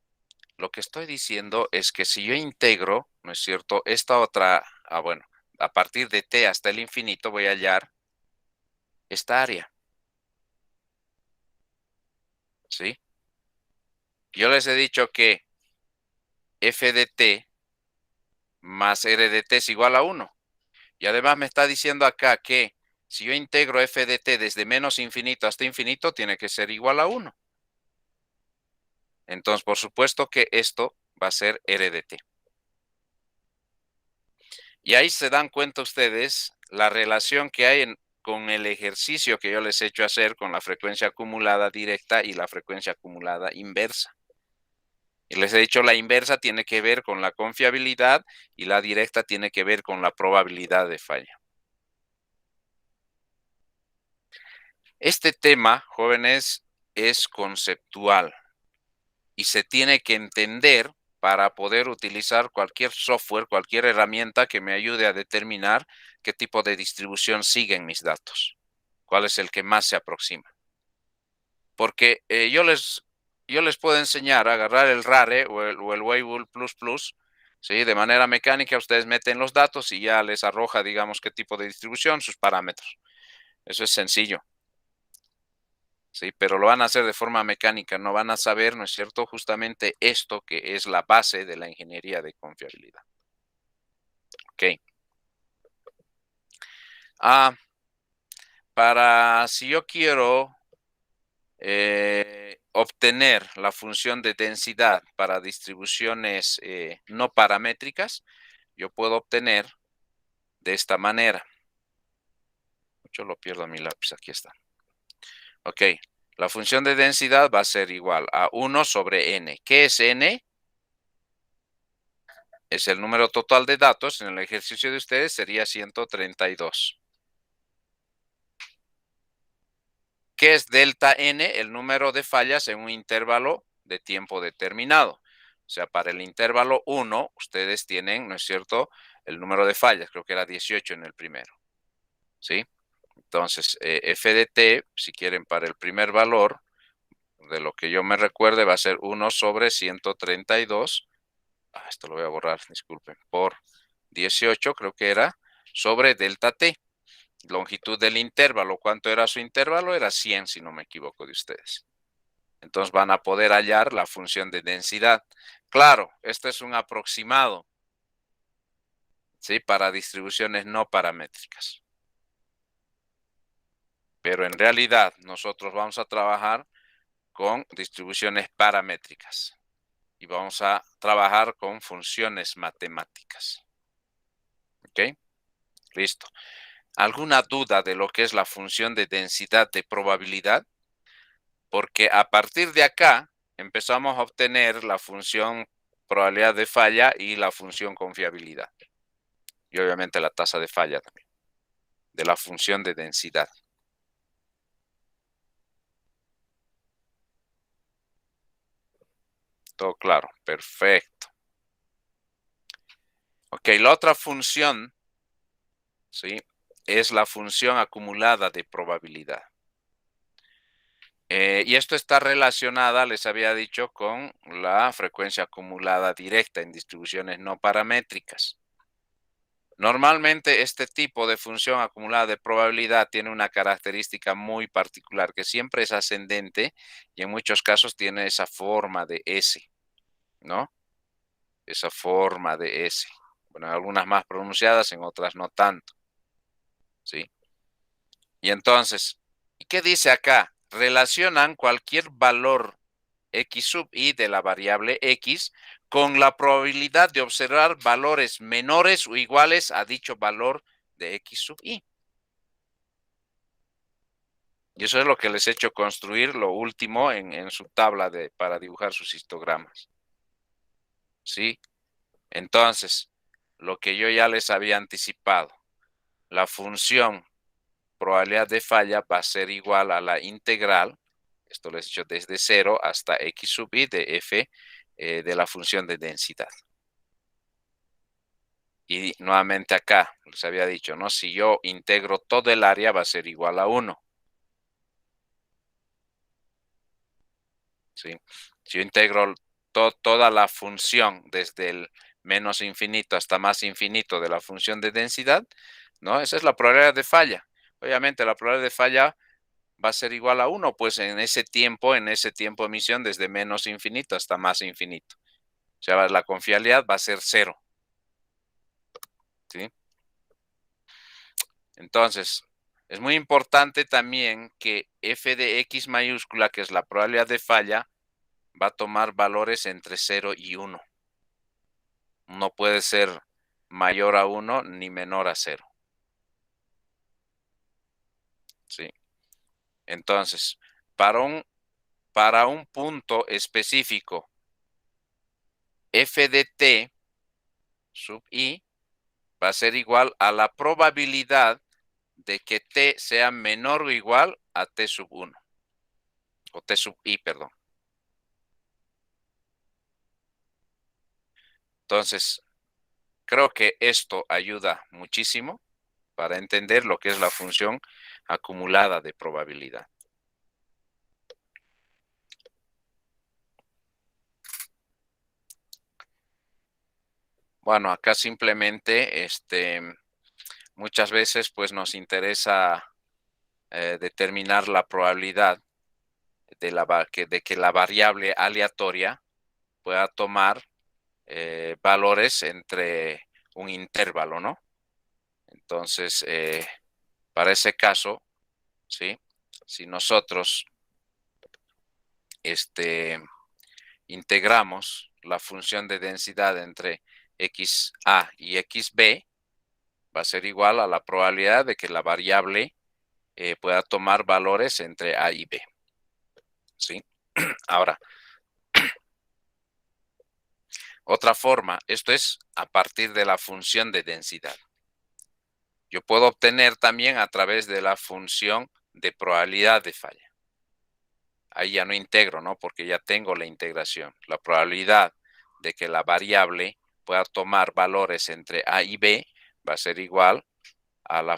lo que estoy diciendo es que si yo integro, ¿no es cierto? Esta otra, bueno, a partir de T hasta el infinito voy a hallar esta área. ¿Sí? Yo les he dicho que F de T más R de T es igual a 1. Y además me está diciendo acá que si yo integro F de T desde menos infinito hasta infinito, tiene que ser igual a 1. Entonces, por supuesto que esto va a ser R de T. Y ahí se dan cuenta ustedes la relación que hay con el ejercicio que yo les he hecho hacer con la frecuencia acumulada directa y la frecuencia acumulada inversa. Y les he dicho la inversa tiene que ver con la confiabilidad y la directa tiene que ver con la probabilidad de falla. Este tema, jóvenes, es conceptual y se tiene que entender para poder utilizar cualquier software, cualquier herramienta que me ayude a determinar qué tipo de distribución siguen mis datos, cuál es el que más se aproxima. Porque yo les puedo enseñar a agarrar el RARE o el Weibull++, ¿sí? De manera mecánica ustedes meten los datos y ya les arroja, digamos, qué tipo de distribución, sus parámetros. Eso es sencillo. Sí, pero lo van a hacer de forma mecánica, no van a saber, ¿no es cierto?, justamente esto que es la base de la ingeniería de confiabilidad. Ok. Si yo quiero obtener la función de densidad para distribuciones no paramétricas, yo puedo obtener de esta manera. Yo lo pierdo mi lápiz, aquí está. Ok. La función de densidad va a ser igual a 1 sobre n. ¿Qué es n? Es el número total de datos. En el ejercicio de ustedes sería 132. ¿Qué es delta n? El número de fallas en un intervalo de tiempo determinado. O sea, para el intervalo 1, ustedes tienen, ¿no es cierto?, el número de fallas. Creo que era 18 en el primero. ¿Sí? Entonces, f de t, si quieren para el primer valor, de lo que yo me recuerde, va a ser 1 sobre 132. Esto lo voy a borrar, disculpen, por 18 creo que era, sobre delta t. Longitud del intervalo, ¿cuánto era su intervalo? Era 100, si no me equivoco de ustedes. Entonces van a poder hallar la función de densidad. Claro, este es un aproximado, ¿sí? Para distribuciones no paramétricas. Pero en realidad nosotros vamos a trabajar con distribuciones paramétricas y vamos a trabajar con funciones matemáticas. ¿Ok? Listo. ¿Alguna duda de lo que es la función de densidad de probabilidad? Porque a partir de acá empezamos a obtener la función probabilidad de falla y la función confiabilidad. Y obviamente la tasa de falla también, de la función de densidad. Todo claro, perfecto. Ok, la otra función, ¿sí? Es la función acumulada de probabilidad. Y esto está relacionada, les había dicho, con la frecuencia acumulada directa en distribuciones no paramétricas. Normalmente este tipo de función acumulada de probabilidad tiene una característica muy particular, que siempre es ascendente y en muchos casos tiene esa forma de S, ¿no? Esa forma de S. Bueno, algunas más pronunciadas, en otras no tanto, ¿sí? Y entonces, ¿qué dice acá? Relacionan cualquier valor x sub i de la variable x con la probabilidad de observar valores menores o iguales a dicho valor de x sub i. Y eso es lo que les he hecho construir lo último en su tabla para dibujar sus histogramas. ¿Sí? Entonces, lo que yo ya les había anticipado, la función probabilidad de falla va a ser igual a la integral, esto lo he hecho desde 0 hasta x sub i de f de la función de densidad. Y nuevamente acá, les había dicho, ¿no? Si yo integro todo el área va a ser igual a 1. ¿Sí? Si yo integro toda la función desde el menos infinito hasta más infinito de la función de densidad, ¿no? Esa es la probabilidad de falla. Obviamente la probabilidad de falla va a ser igual a 1, pues en ese tiempo de emisión desde menos infinito hasta más infinito. O sea, la confiabilidad va a ser 0. ¿Sí? Entonces, es muy importante también que f de x mayúscula, que es la probabilidad de falla, va a tomar valores entre 0 y 1. No puede ser mayor a 1 ni menor a 0. ¿Sí? Entonces, para un punto específico, f de t sub i va a ser igual a la probabilidad de que t sea menor o igual a t sub 1. O t sub i, perdón. Entonces, creo que esto ayuda muchísimo para entender lo que es la función acumulada de probabilidad. Bueno, acá simplemente, muchas veces pues nos interesa determinar la probabilidad de que la variable aleatoria pueda tomar valores entre un intervalo, ¿no? Entonces, para ese caso, ¿sí? Si nosotros integramos la función de densidad entre xa y xb, va a ser igual a la probabilidad de que la variable pueda tomar valores entre a y b. ¿Sí? Ahora, otra forma, esto es a partir de la función de densidad. Yo puedo obtener también a través de la función de probabilidad de falla. Ahí ya no integro, ¿no? Porque ya tengo la integración. La probabilidad de que la variable pueda tomar valores entre a y b va a ser igual a la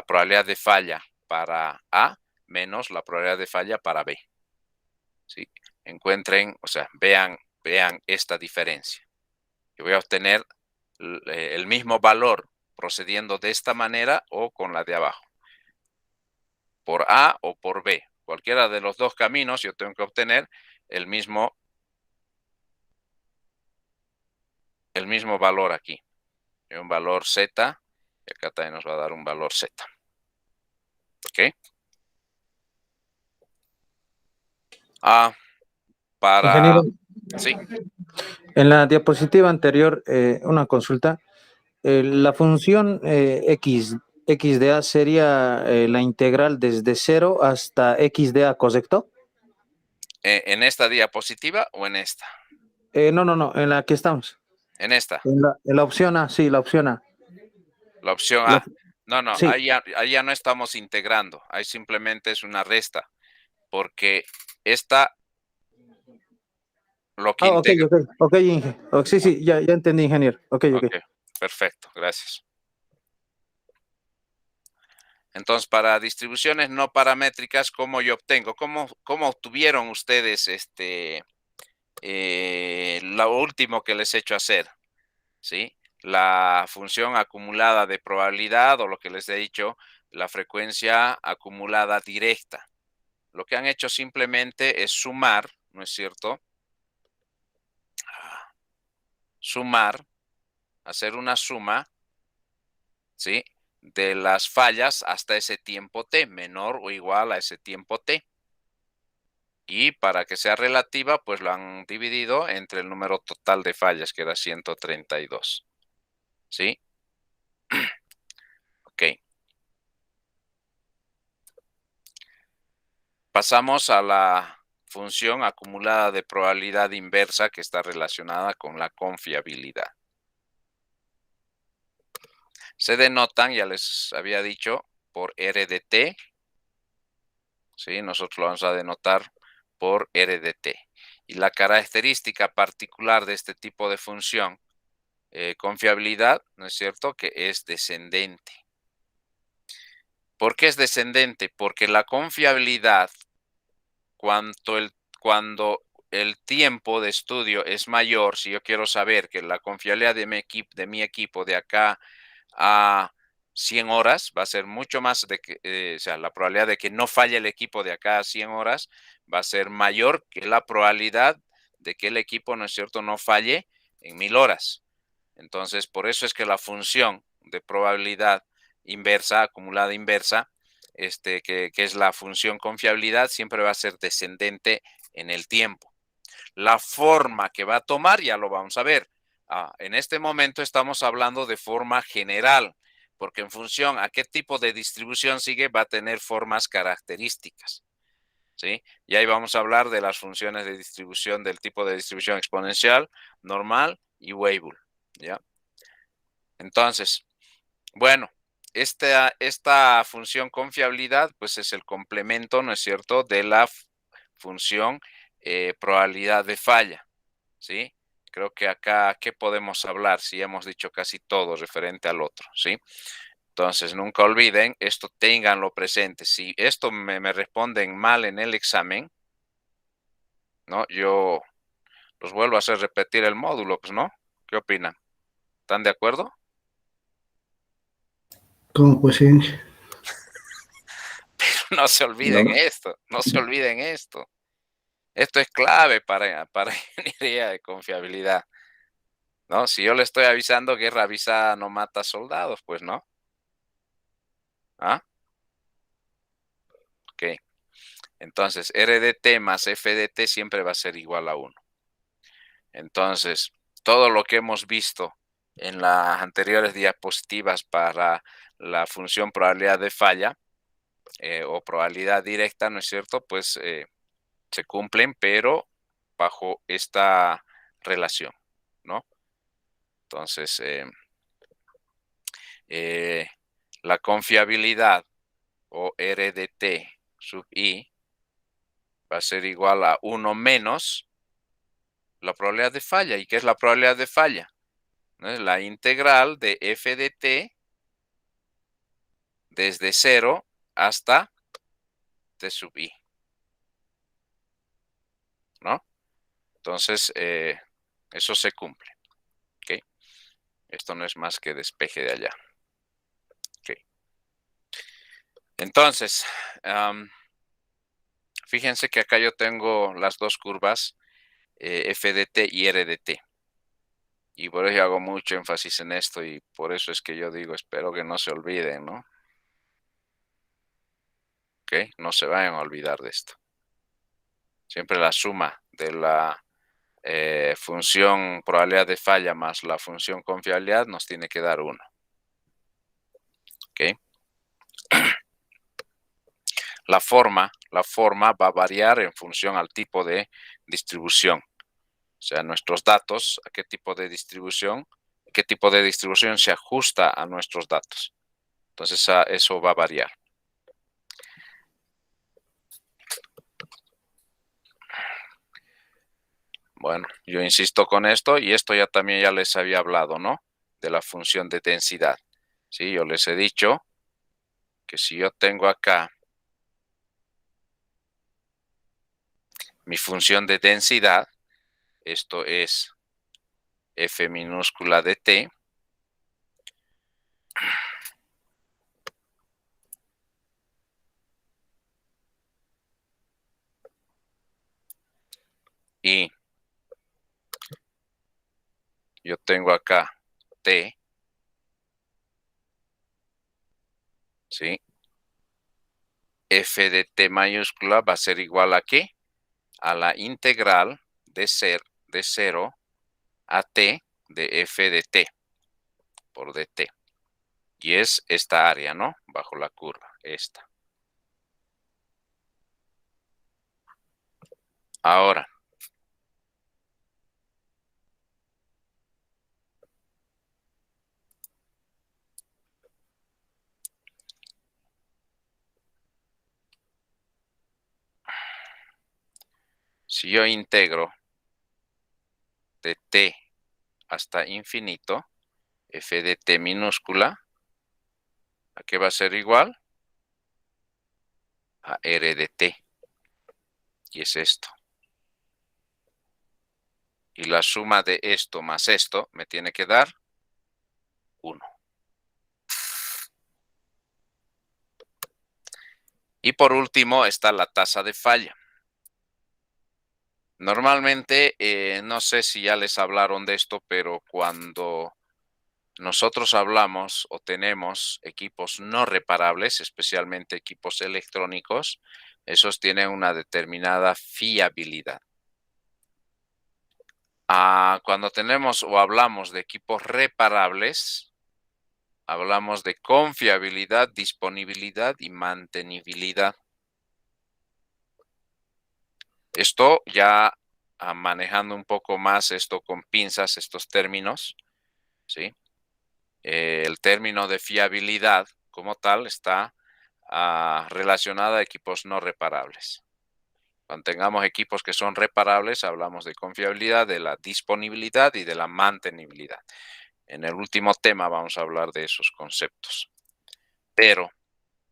probabilidad de falla para a menos la probabilidad de falla para b. ¿Sí? Encuentren, o sea, vean esta diferencia. Yo voy a obtener el mismo valor procediendo de esta manera o con la de abajo. Por A o por B. Cualquiera de los dos caminos yo tengo que obtener el mismo valor aquí. Un valor Z, y acá también nos va a dar un valor Z. ¿Ok? Ingeniero, Sí, en la diapositiva anterior, una consulta. La función x de a sería la integral desde 0 hasta x de a, ¿correcto? ¿en esta diapositiva o en esta? No, en la que estamos. En esta, En la opción A, sí, la opción A. la opción La- A. No, sí. ahí ya no estamos integrando, ahí simplemente es una resta, porque esta lo que Ok, integra. ok, Inge. Sí, sí, ya entendí, ingeniero. Ok. Ok, perfecto, gracias. Entonces, para distribuciones no paramétricas, ¿cómo yo obtengo? ¿Cómo obtuvieron ustedes lo último que les he hecho hacer? ¿Sí? La función acumulada de probabilidad o lo que les he dicho, la frecuencia acumulada directa. Lo que han hecho simplemente es sumar, ¿no es cierto? Sumar, hacer una suma, ¿sí? De las fallas hasta ese tiempo t, menor o igual a ese tiempo t. Y para que sea relativa, pues lo han dividido entre el número total de fallas, que era 132. ¿Sí? Ok. Pasamos a la función acumulada de probabilidad inversa que está relacionada con la confiabilidad. Se denotan, ya les había dicho, por R de t. ¿Sí? Nosotros lo vamos a denotar por R de t. Y la característica particular de este tipo de función, confiabilidad, ¿no es cierto?, que es descendente. ¿Por qué es descendente? Porque la confiabilidad, cuando el tiempo de estudio es mayor, si yo quiero saber que la confiabilidad de mi equipo de acá a 100 horas va a ser mucho más de que, o sea, la probabilidad de que no falle el equipo de acá a 100 horas va a ser mayor que la probabilidad de que el equipo, ¿no es cierto?, no falle en 1000 horas. Entonces, por eso es que la función de probabilidad inversa, acumulada inversa, que es la función confiabilidad, siempre va a ser descendente en el tiempo. La forma que va a tomar ya lo vamos a ver. En este momento estamos hablando de forma general, porque en función a qué tipo de distribución sigue, va a tener formas características. ¿Sí? Y ahí vamos a hablar de las funciones de distribución del tipo de distribución exponencial, normal y Weibull. ¿Ya? Entonces, bueno, esta función confiabilidad, pues es el complemento, ¿no es cierto?, de la función probabilidad de falla, ¿sí? Creo que acá, ¿qué podemos hablar? Si hemos dicho casi todo referente al otro, ¿sí? Entonces, nunca olviden, esto ténganlo presente. Si esto me responden mal en el examen, ¿no? Yo los vuelvo a hacer repetir el módulo, pues, ¿no? ¿Qué opinan? ¿Están de acuerdo? ¿Cómo pues, Inge? No se olviden ¿No? esto, no se olviden esto. Esto es clave para ingeniería de confiabilidad, ¿no? Si yo le estoy avisando guerra avisada no mata soldados, pues no. ¿Ah? Ok. Entonces, R de t más F de t siempre va a ser igual a 1. Entonces, todo lo que hemos visto en las anteriores diapositivas para la función probabilidad de falla o probabilidad directa, ¿no es cierto? Pues se cumplen, pero bajo esta relación, ¿no? Entonces, la confiabilidad o R de t sub i va a ser igual a 1 menos la probabilidad de falla. ¿Y qué es la probabilidad de falla? ¿No? Es la integral de f de t desde 0 hasta t sub i, ¿no? Entonces, eso se cumple. ¿Okay? Esto no es más que despeje de allá. Ok. Entonces, fíjense que acá yo tengo las dos curvas, FDT y RDT. Y por eso hago mucho énfasis en esto y por eso es que yo digo, espero que no se olviden, ¿no? Ok, no se vayan a olvidar de esto. Siempre la suma de la función probabilidad de falla más la función confiabilidad nos tiene que dar 1. ¿Ok? La forma va a variar en función al tipo de distribución. O sea, nuestros datos, a qué tipo de distribución se ajusta a nuestros datos. Entonces, eso va a variar. Bueno, yo insisto con esto y esto también ya les había hablado, ¿no? De la función de densidad. Sí, yo les he dicho que si yo tengo acá mi función de densidad, esto es F minúscula de T, y yo tengo acá T, ¿sí? F de T mayúscula va a ser igual a ¿qué? A la integral de 0 a T de F de T por dt. Y es esta área, ¿no? Bajo la curva, esta. Ahora, si yo integro de T hasta infinito, F de T minúscula, ¿a qué va a ser igual? A R de T. Y es esto. Y la suma de esto más esto me tiene que dar 1. Y por último está la tasa de falla. Normalmente, no sé si ya les hablaron de esto, pero cuando nosotros hablamos o tenemos equipos no reparables, especialmente equipos electrónicos, esos tienen una determinada fiabilidad. Cuando tenemos o hablamos de equipos reparables, hablamos de confiabilidad, disponibilidad y mantenibilidad. Esto ya manejando un poco más esto con pinzas, estos términos, ¿sí? El término de fiabilidad como tal está relacionado a equipos no reparables. Cuando tengamos equipos que son reparables, hablamos de confiabilidad, de la disponibilidad y de la mantenibilidad. En el último tema vamos a hablar de esos conceptos. Pero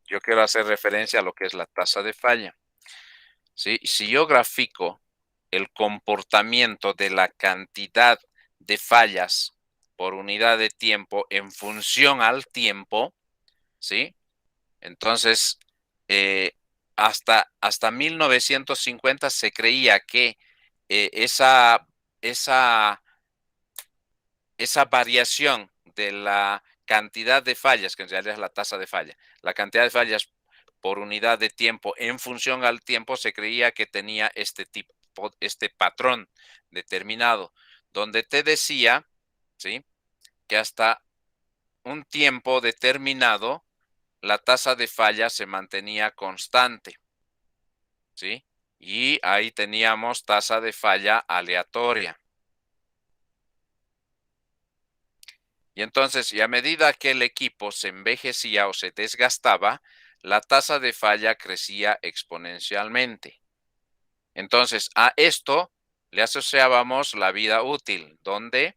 yo quiero hacer referencia a lo que es la tasa de falla. ¿Sí? Si yo grafico el comportamiento de la cantidad de fallas por unidad de tiempo en función al tiempo, ¿sí? Entonces, hasta 1950 se creía que esa variación de la cantidad de fallas, que en realidad es la tasa de falla, la cantidad de fallas por unidad de tiempo en función al tiempo, se creía que tenía este patrón determinado, donde te decía, ¿sí?, que hasta un tiempo determinado la tasa de falla se mantenía constante, ¿sí? Y ahí teníamos tasa de falla aleatoria. Y entonces, y a medida que el equipo se envejecía o se desgastaba, la tasa de falla crecía exponencialmente. Entonces, a esto le asociábamos la vida útil, donde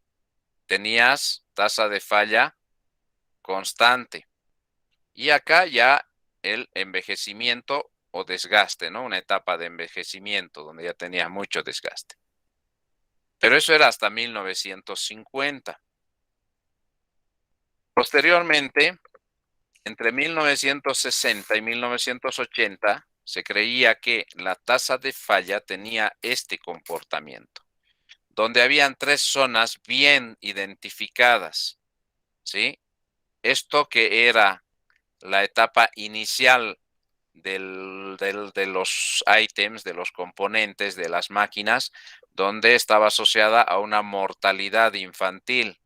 tenías tasa de falla constante. Y acá ya el envejecimiento o desgaste, ¿no? Una etapa de envejecimiento donde ya tenías mucho desgaste. Pero eso era hasta 1950. Posteriormente, entre 1960 y 1980, se creía que la tasa de falla tenía este comportamiento, donde habían 3 zonas bien identificadas, ¿sí? Esto que era la etapa inicial de los ítems, de los componentes, de las máquinas, donde estaba asociada a una mortalidad infantil.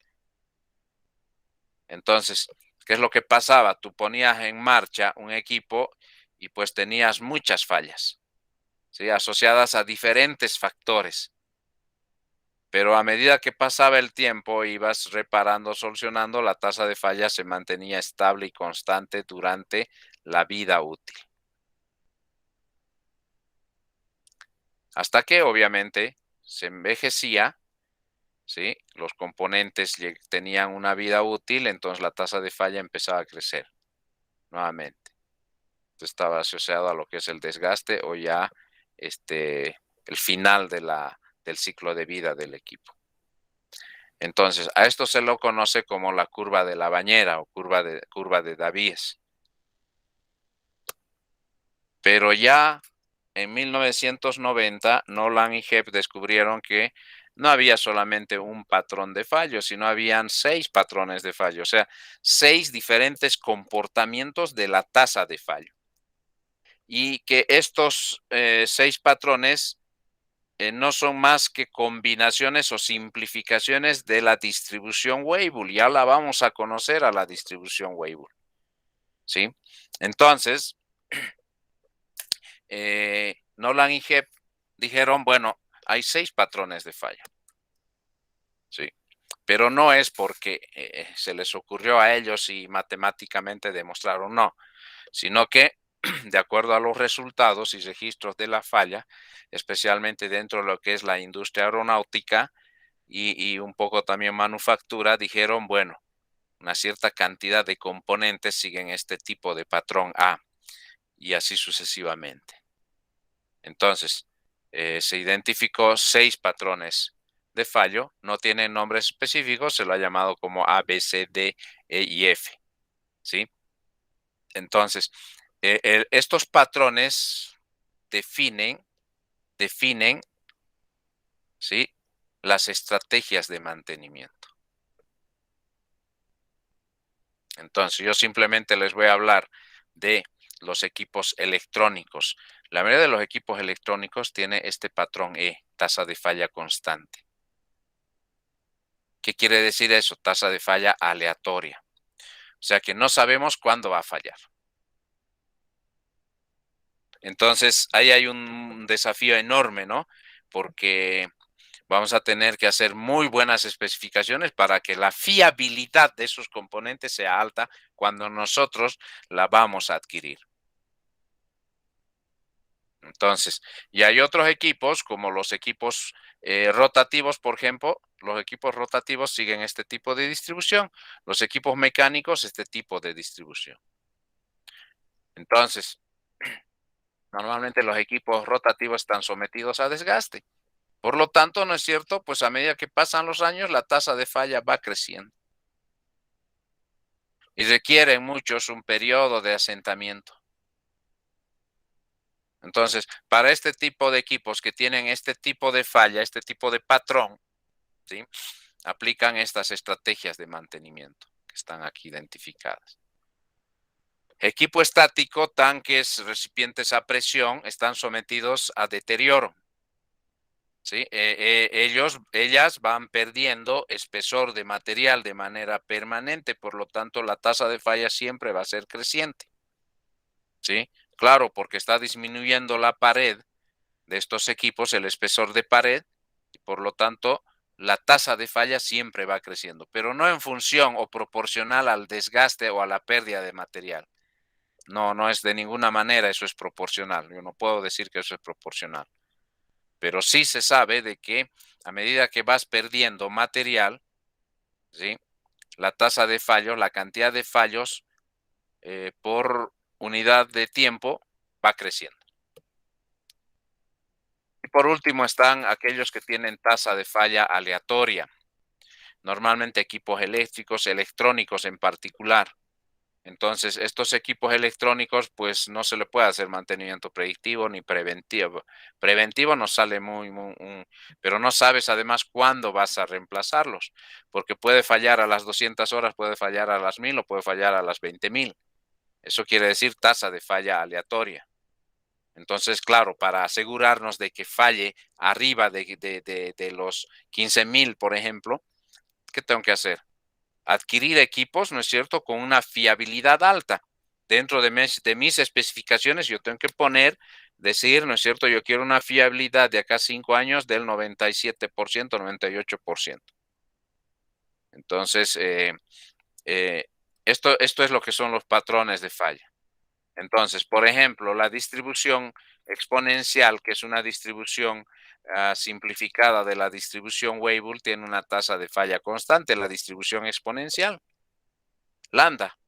Entonces, ¿qué es lo que pasaba? Tú ponías en marcha un equipo y pues tenías muchas fallas, ¿sí? Asociadas a diferentes factores. Pero a medida que pasaba el tiempo, ibas reparando, solucionando, la tasa de falla se mantenía estable y constante durante la vida útil. Hasta que obviamente se envejecía, ¿sí? Los componentes tenían una vida útil, entonces la tasa de falla empezaba a crecer nuevamente. Entonces estaba asociado a lo que es el desgaste o ya el final del ciclo de vida del equipo. Entonces, a esto se lo conoce como la curva de la bañera o curva de Davies. Pero ya en 1990, Nolan y Hebb descubrieron que no había solamente un patrón de fallo, sino habían 6 patrones de fallo, o sea, 6 diferentes comportamientos de la tasa de fallo. Y que estos 6 patrones no son más que combinaciones o simplificaciones de la distribución Weibull. Ya la vamos a conocer a la distribución Weibull, ¿sí? Entonces, Nolan y Hebb dijeron, bueno, hay 6 patrones de falla, ¿sí? Pero no es porque se les ocurrió a ellos y matemáticamente demostraron, no, sino que de acuerdo a los resultados y registros de la falla, especialmente dentro de lo que es la industria aeronáutica y un poco también manufactura, dijeron, bueno, una cierta cantidad de componentes siguen este tipo de patrón A y así sucesivamente. Entonces, se identificó 6 patrones de fallo, no tienen nombres específicos, se lo ha llamado como A, B, C, D, E y F, ¿sí? Entonces, estos patrones definen, ¿sí? Las estrategias de mantenimiento. Entonces, yo simplemente les voy a hablar de los equipos electrónicos. La mayoría de los equipos electrónicos tiene este patrón E, tasa de falla constante. ¿Qué quiere decir eso? Tasa de falla aleatoria. O sea que no sabemos cuándo va a fallar. Entonces, ahí hay un desafío enorme, ¿no? Porque vamos a tener que hacer muy buenas especificaciones para que la fiabilidad de esos componentes sea alta cuando nosotros la vamos a adquirir. Entonces, y hay otros equipos, como los equipos rotativos, por ejemplo, los equipos rotativos siguen este tipo de distribución, los equipos mecánicos este tipo de distribución. Entonces, normalmente los equipos rotativos están sometidos a desgaste. Por lo tanto, ¿no es cierto? Pues a medida que pasan los años, la tasa de falla va creciendo. Y requieren muchos un periodo de asentamiento. Entonces, para este tipo de equipos que tienen este tipo de falla, este tipo de patrón, ¿sí? Aplican estas estrategias de mantenimiento que están aquí identificadas. Equipo estático, tanques, recipientes a presión están sometidos a deterioro. ¿Sí? Ellas van perdiendo espesor de material de manera permanente, por lo tanto la tasa de falla siempre va a ser creciente. ¿Sí? Claro, porque está disminuyendo la pared de estos equipos, el espesor de pared, y por lo tanto la tasa de falla siempre va creciendo, pero no en función o proporcional al desgaste o a la pérdida de material. No, no es de ninguna manera, eso es proporcional. Yo no puedo decir que eso es proporcional. Pero sí se sabe de que a medida que vas perdiendo material, ¿sí? La tasa de fallos, la cantidad de fallos por unidad de tiempo va creciendo. Y por último están aquellos que tienen tasa de falla aleatoria. normalmente equipos eléctricos, electrónicos en particular. Entonces, estos equipos electrónicos, pues no se le puede hacer mantenimiento predictivo ni preventivo. Preventivo nos sale pero no sabes además cuándo vas a reemplazarlos, porque puede fallar a las 200 horas, puede fallar a las 1000 o puede fallar a las 20.000. Eso quiere decir tasa de falla aleatoria. Entonces, claro, para asegurarnos de que falle arriba de los 15.000, por ejemplo, ¿qué tengo que hacer? Adquirir equipos, ¿no es cierto?, con una fiabilidad alta. Dentro de mis especificaciones yo tengo que decir, ¿no es cierto?, yo quiero una fiabilidad de acá a 5 años del 97%, 98%. Entonces, esto es lo que son los patrones de falla. Entonces, por ejemplo, la distribución exponencial, que es una distribución simplificada de la distribución Weibull, tiene una tasa de falla constante, la distribución exponencial, lambda.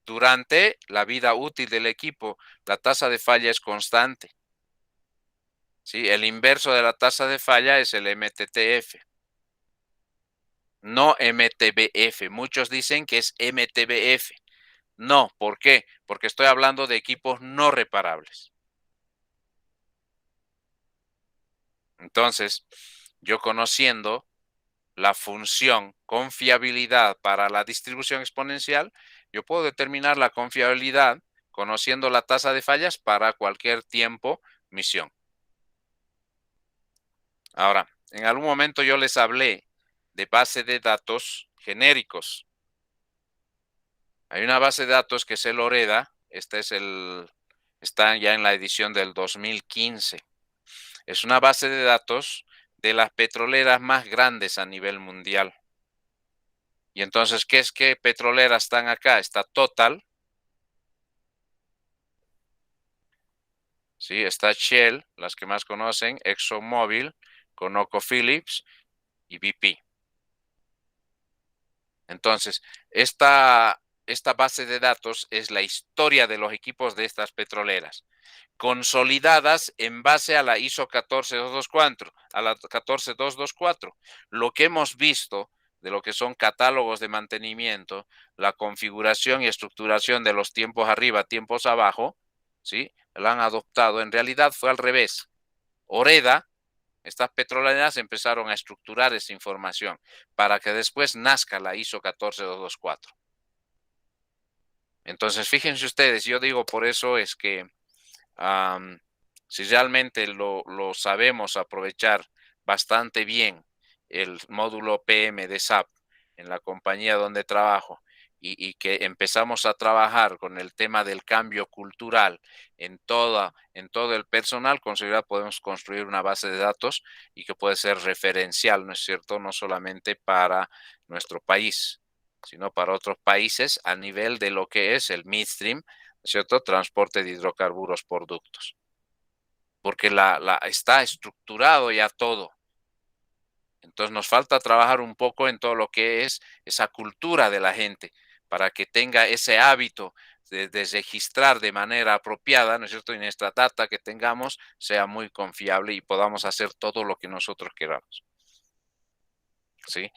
Durante la vida útil del equipo, la tasa de falla es constante. ¿Sí? El inverso de la tasa de falla es el MTTF, no MTBF. Muchos dicen que es MTBF. No, ¿por qué? Porque estoy hablando de equipos no reparables. Entonces, yo conociendo la función confiabilidad para la distribución exponencial, yo puedo determinar la confiabilidad conociendo la tasa de fallas para cualquier tiempo misión. Ahora, en algún momento yo les hablé de base de datos genéricos. Hay una base de datos que es el OREDA. Está ya en la edición del 2015. Es una base de datos de las petroleras más grandes a nivel mundial. Y entonces, ¿qué petroleras están acá? Está Total. Sí, está Shell, las que más conocen, ExxonMobil, ConocoPhillips y BP. Entonces, esta base de datos es la historia de los equipos de estas petroleras, consolidadas en base a la ISO 14224, a la 14224. Lo que hemos visto de lo que son catálogos de mantenimiento, la configuración y estructuración de los tiempos arriba, tiempos abajo, ¿sí? La han adoptado. En realidad fue al revés. OREDA, estas petroleras empezaron a estructurar esa información para que después nazca la ISO 14224. Entonces, fíjense ustedes, yo digo por eso es que si realmente lo sabemos aprovechar bastante bien el módulo PM de SAP en la compañía donde trabajo y que empezamos a trabajar con el tema del cambio cultural en todo el personal, con seguridad podemos construir una base de datos y que puede ser referencial, ¿no es cierto? No solamente para nuestro país, sino para otros países a nivel de lo que es el midstream, ¿no es cierto? Transporte de hidrocarburos por ductos. Porque está estructurado ya todo. Entonces nos falta trabajar un poco en todo lo que es esa cultura de la gente, para que tenga ese hábito de registrar de manera apropiada, ¿no es cierto? Y nuestra data que tengamos sea muy confiable y podamos hacer todo lo que nosotros queramos. ¿Sí?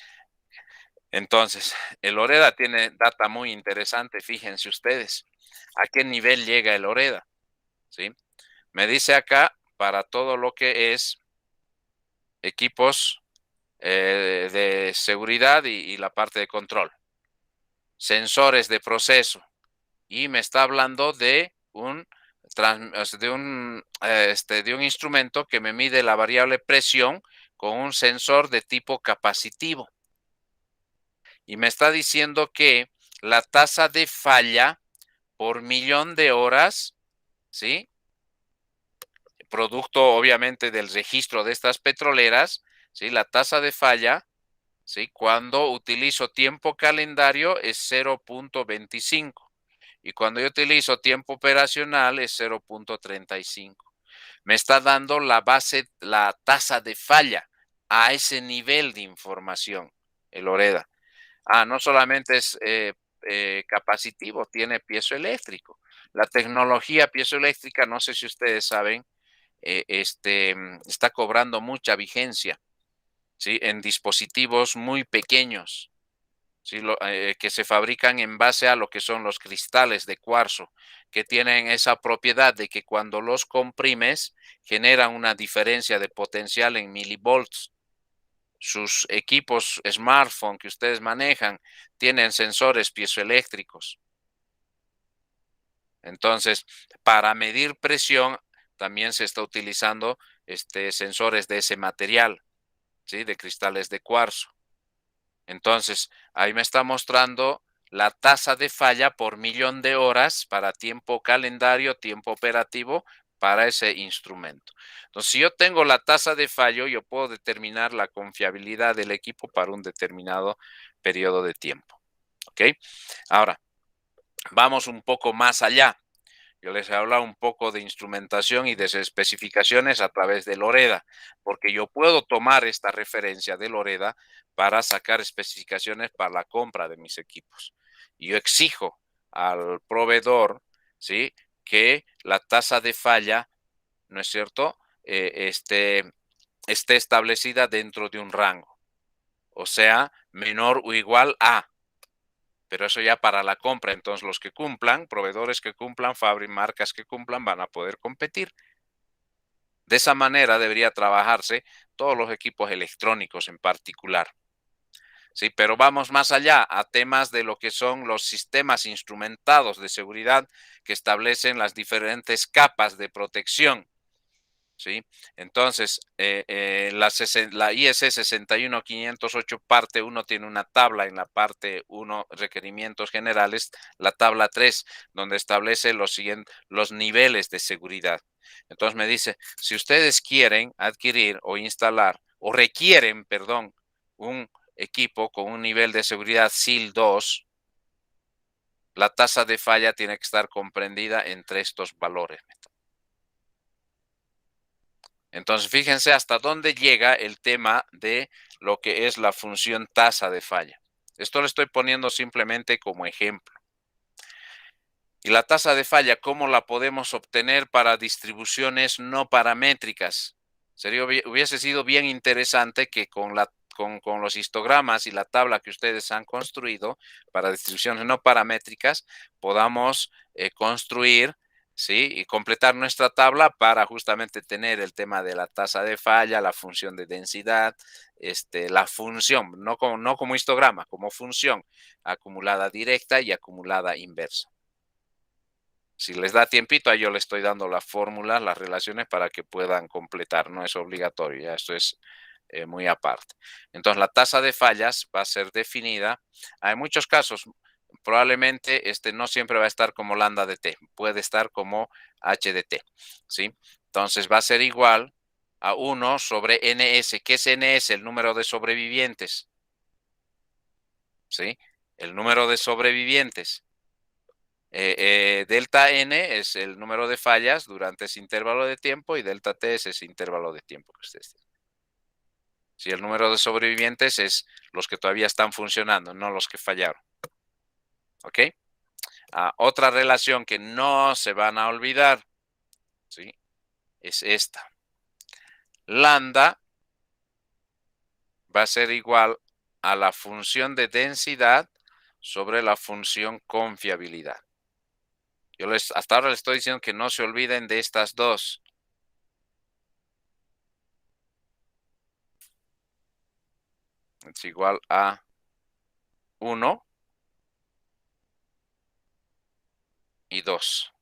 Entonces, el OREDA tiene data muy interesante, fíjense ustedes. ¿A qué nivel llega el OREDA? ¿Sí? Me dice acá, para todo lo que es equipos de seguridad y la parte de control, sensores de proceso, y me está hablando de un instrumento que me mide la variable presión con un sensor de tipo capacitivo. Y me está diciendo que la tasa de falla por millón de horas, ¿sí? Producto obviamente del registro de estas petroleras, ¿sí? La tasa de falla, ¿sí? Cuando utilizo tiempo calendario es 0.25 y cuando yo utilizo tiempo operacional es 0.35. Me está dando la tasa de falla a ese nivel de información, el OREDA. No solamente es capacitivo, tiene piezoeléctrico. La tecnología piezoeléctrica, no sé si ustedes saben, está cobrando mucha vigencia. ¿sí? En dispositivos muy pequeños, ¿sí? Que se fabrican en base a lo que son los cristales de cuarzo, que tienen esa propiedad de que cuando los comprimes generan una diferencia de potencial en milivolts. Sus equipos smartphone que ustedes manejan tienen sensores piezoeléctricos. Entonces, para medir presión, también se está utilizando sensores de ese material, ¿sí? De cristales de cuarzo. Entonces, ahí me está mostrando la tasa de falla por millón de horas para tiempo calendario, tiempo operativo para ese instrumento. Entonces, si yo tengo la tasa de fallo, yo puedo determinar la confiabilidad del equipo para un determinado periodo de tiempo. ¿Ok? Ahora, vamos un poco más allá. Yo les he hablado un poco de instrumentación y de especificaciones a través de Loreda, porque yo puedo tomar esta referencia de Loreda para sacar especificaciones para la compra de mis equipos. Y yo exijo al proveedor, ¿sí?, que la tasa de falla, ¿no es cierto?, esté establecida dentro de un rango, o sea, menor o igual a. Pero eso ya para la compra, entonces los que cumplan, proveedores que cumplan, marcas que cumplan, van a poder competir. De esa manera debería trabajarse todos los equipos electrónicos en particular. Sí, pero vamos más allá a temas de lo que son los sistemas instrumentados de seguridad que establecen las diferentes capas de protección. ¿Sí? Entonces, la IS 61508 parte 1 tiene una tabla en la parte 1, requerimientos generales, la tabla 3, donde establece los niveles de seguridad. Entonces me dice, si ustedes quieren adquirir o instalar, o requieren, perdón, un equipo con un nivel de seguridad SIL 2, la tasa de falla tiene que estar comprendida entre estos valores. Entonces, fíjense hasta dónde llega el tema de lo que es la función tasa de falla. Esto lo estoy poniendo simplemente como ejemplo. Y la tasa de falla, ¿cómo la podemos obtener para distribuciones no paramétricas? Hubiese sido bien interesante que con los histogramas y la tabla que ustedes han construido para distribuciones no paramétricas podamos construir, ¿sí?, y completar nuestra tabla para justamente tener el tema de la tasa de falla, la función de densidad, la función, no como histograma, como función acumulada directa y acumulada inversa. Si les da tiempito, ahí yo les estoy dando las fórmulas, las relaciones para que puedan completar. No es obligatorio, ya esto es muy aparte. Entonces, la tasa de fallas va a ser definida. Hay muchos casos, probablemente no siempre va a estar como lambda de t, puede estar como h de t, ¿sí? Entonces, va a ser igual a 1 sobre ns. ¿Qué es ns? El número de sobrevivientes, ¿sí? El número de sobrevivientes. Delta n es el número de fallas durante ese intervalo de tiempo y delta t es ese intervalo de tiempo que ustedes tienen. Si el número de sobrevivientes es los que todavía están funcionando, no los que fallaron. ¿Ok? Otra relación que no se van a olvidar, ¿sí?, es esta. Lambda va a ser igual a la función de densidad sobre la función confiabilidad. Yo hasta ahora les estoy diciendo que no se olviden de estas dos. Es igual a 1 y 2.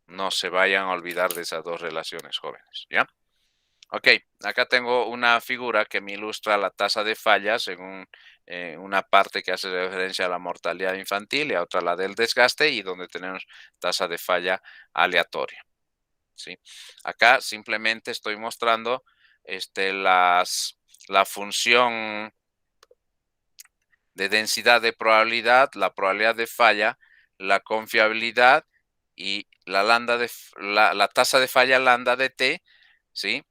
No se vayan a olvidar de esas dos relaciones, jóvenes, ¿ya? Ok, acá tengo una figura que me ilustra la tasa de fallas en una parte que hace referencia a la mortalidad infantil y a otra la del desgaste y donde tenemos tasa de falla aleatoria, ¿sí? Acá simplemente estoy mostrando la función de densidad de probabilidad, la probabilidad de falla, la confiabilidad y la tasa de falla lambda de t, ¿sí?,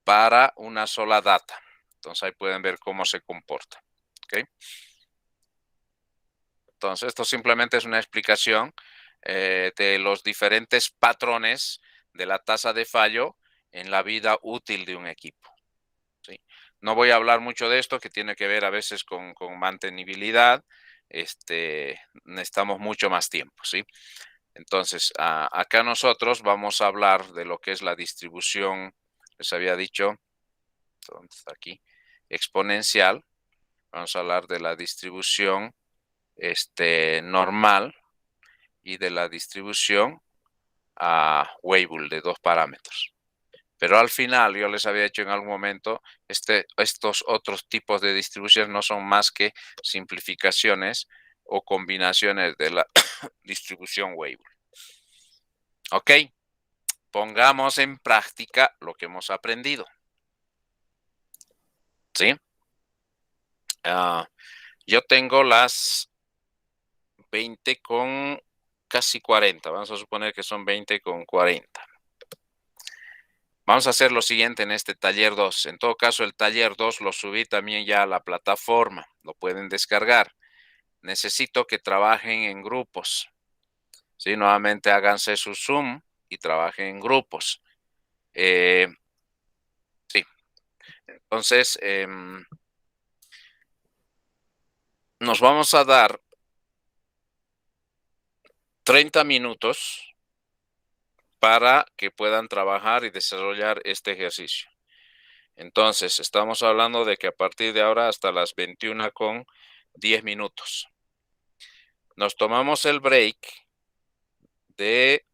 para una sola data. Entonces ahí pueden ver cómo se comporta. ¿Okay? Entonces esto simplemente es una explicación de los diferentes patrones de la tasa de fallo en la vida útil de un equipo. ¿Sí? No voy a hablar mucho de esto, que tiene que ver a veces con mantenibilidad. Necesitamos mucho más tiempo, ¿sí? Entonces, acá nosotros vamos a hablar de lo que es la distribución, les había dicho, ¿dónde está aquí? Exponencial. Vamos a hablar de la distribución normal y de la distribución Weibull de 2 parámetros. Pero al final, yo les había dicho en algún momento, estos otros tipos de distribuciones no son más que simplificaciones o combinaciones de la distribución Weibull. Ok, pongamos en práctica lo que hemos aprendido. ¿Sí? Yo tengo las 20 con casi 40. Vamos a suponer que son 20 con 40. Vamos a hacer lo siguiente en este taller 2. En todo caso, el taller 2 lo subí también ya a la plataforma. Lo pueden descargar. Necesito que trabajen en grupos. ¿Sí? Nuevamente háganse su Zoom y trabajen en grupos. Sí. Entonces, nos vamos a dar 30 minutos para que puedan trabajar y desarrollar este ejercicio. Entonces, estamos hablando de que a partir de ahora hasta las 21:10 minutos. Nos tomamos el break de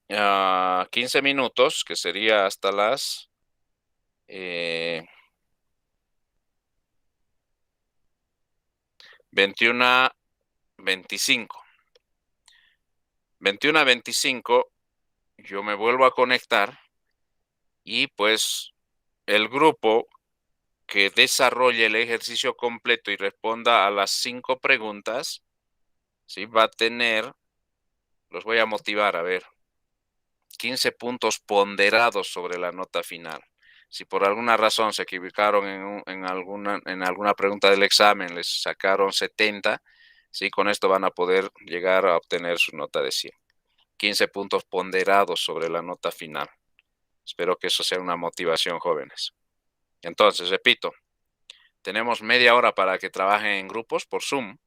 15 minutos, que sería hasta las 21:25. 21:25 yo me vuelvo a conectar y pues el grupo que desarrolle el ejercicio completo y responda a las 5 preguntas, ¿sí? Va a tener, los voy a motivar a ver, 15 puntos ponderados sobre la nota final. Si por alguna razón se equivocaron en alguna pregunta del examen, les sacaron 70, ¿sí? Con esto van a poder llegar a obtener su nota de 100. 15 puntos ponderados sobre la nota final. Espero que eso sea una motivación, jóvenes. Entonces, repito, tenemos media hora para que trabajen en grupos por Zoom,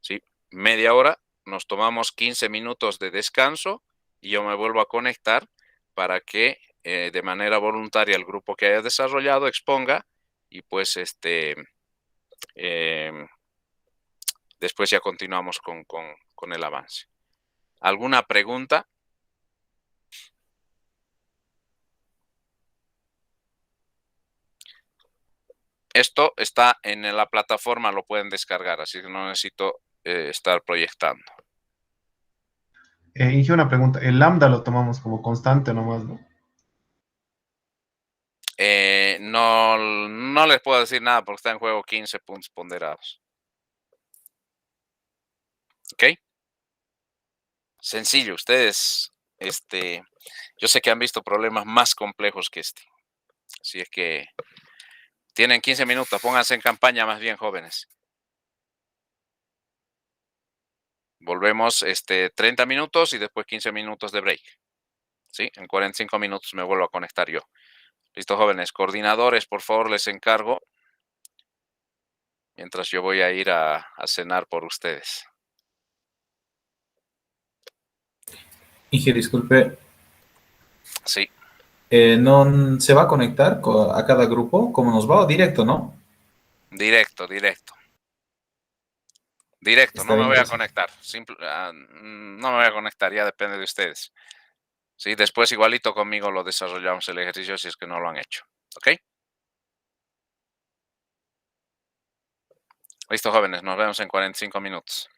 ¿sí? Media hora, nos tomamos 15 minutos de descanso y yo me vuelvo a conectar para que de manera voluntaria el grupo que haya desarrollado exponga y pues después ya continuamos con el avance. ¿Alguna pregunta? Esto está en la plataforma, lo pueden descargar, así que no necesito estar proyectando. Hice una pregunta. ¿El lambda lo tomamos como constante nomás, no? No les puedo decir nada porque está en juego 15 puntos ponderados. ¿Ok? Sencillo, ustedes, yo sé que han visto problemas más complejos que este. Así es que tienen 15 minutos, pónganse en campaña más bien, jóvenes. Volvemos 30 minutos y después 15 minutos de break. ¿Sí? En 45 minutos me vuelvo a conectar yo. Listo, jóvenes. Coordinadores, por favor, les encargo. Mientras yo voy a ir a cenar por ustedes. Inge, disculpe, Sí, ¿no se va a conectar a cada grupo? ¿Cómo nos va? ¿O directo, no? directo. Está No me bien, voy a gracias. conectar. No me voy a conectar, ya depende de ustedes. Sí, después igualito conmigo lo desarrollamos el ejercicio si es que no lo han hecho. ¿Ok? Listo, jóvenes, nos vemos en 45 minutos.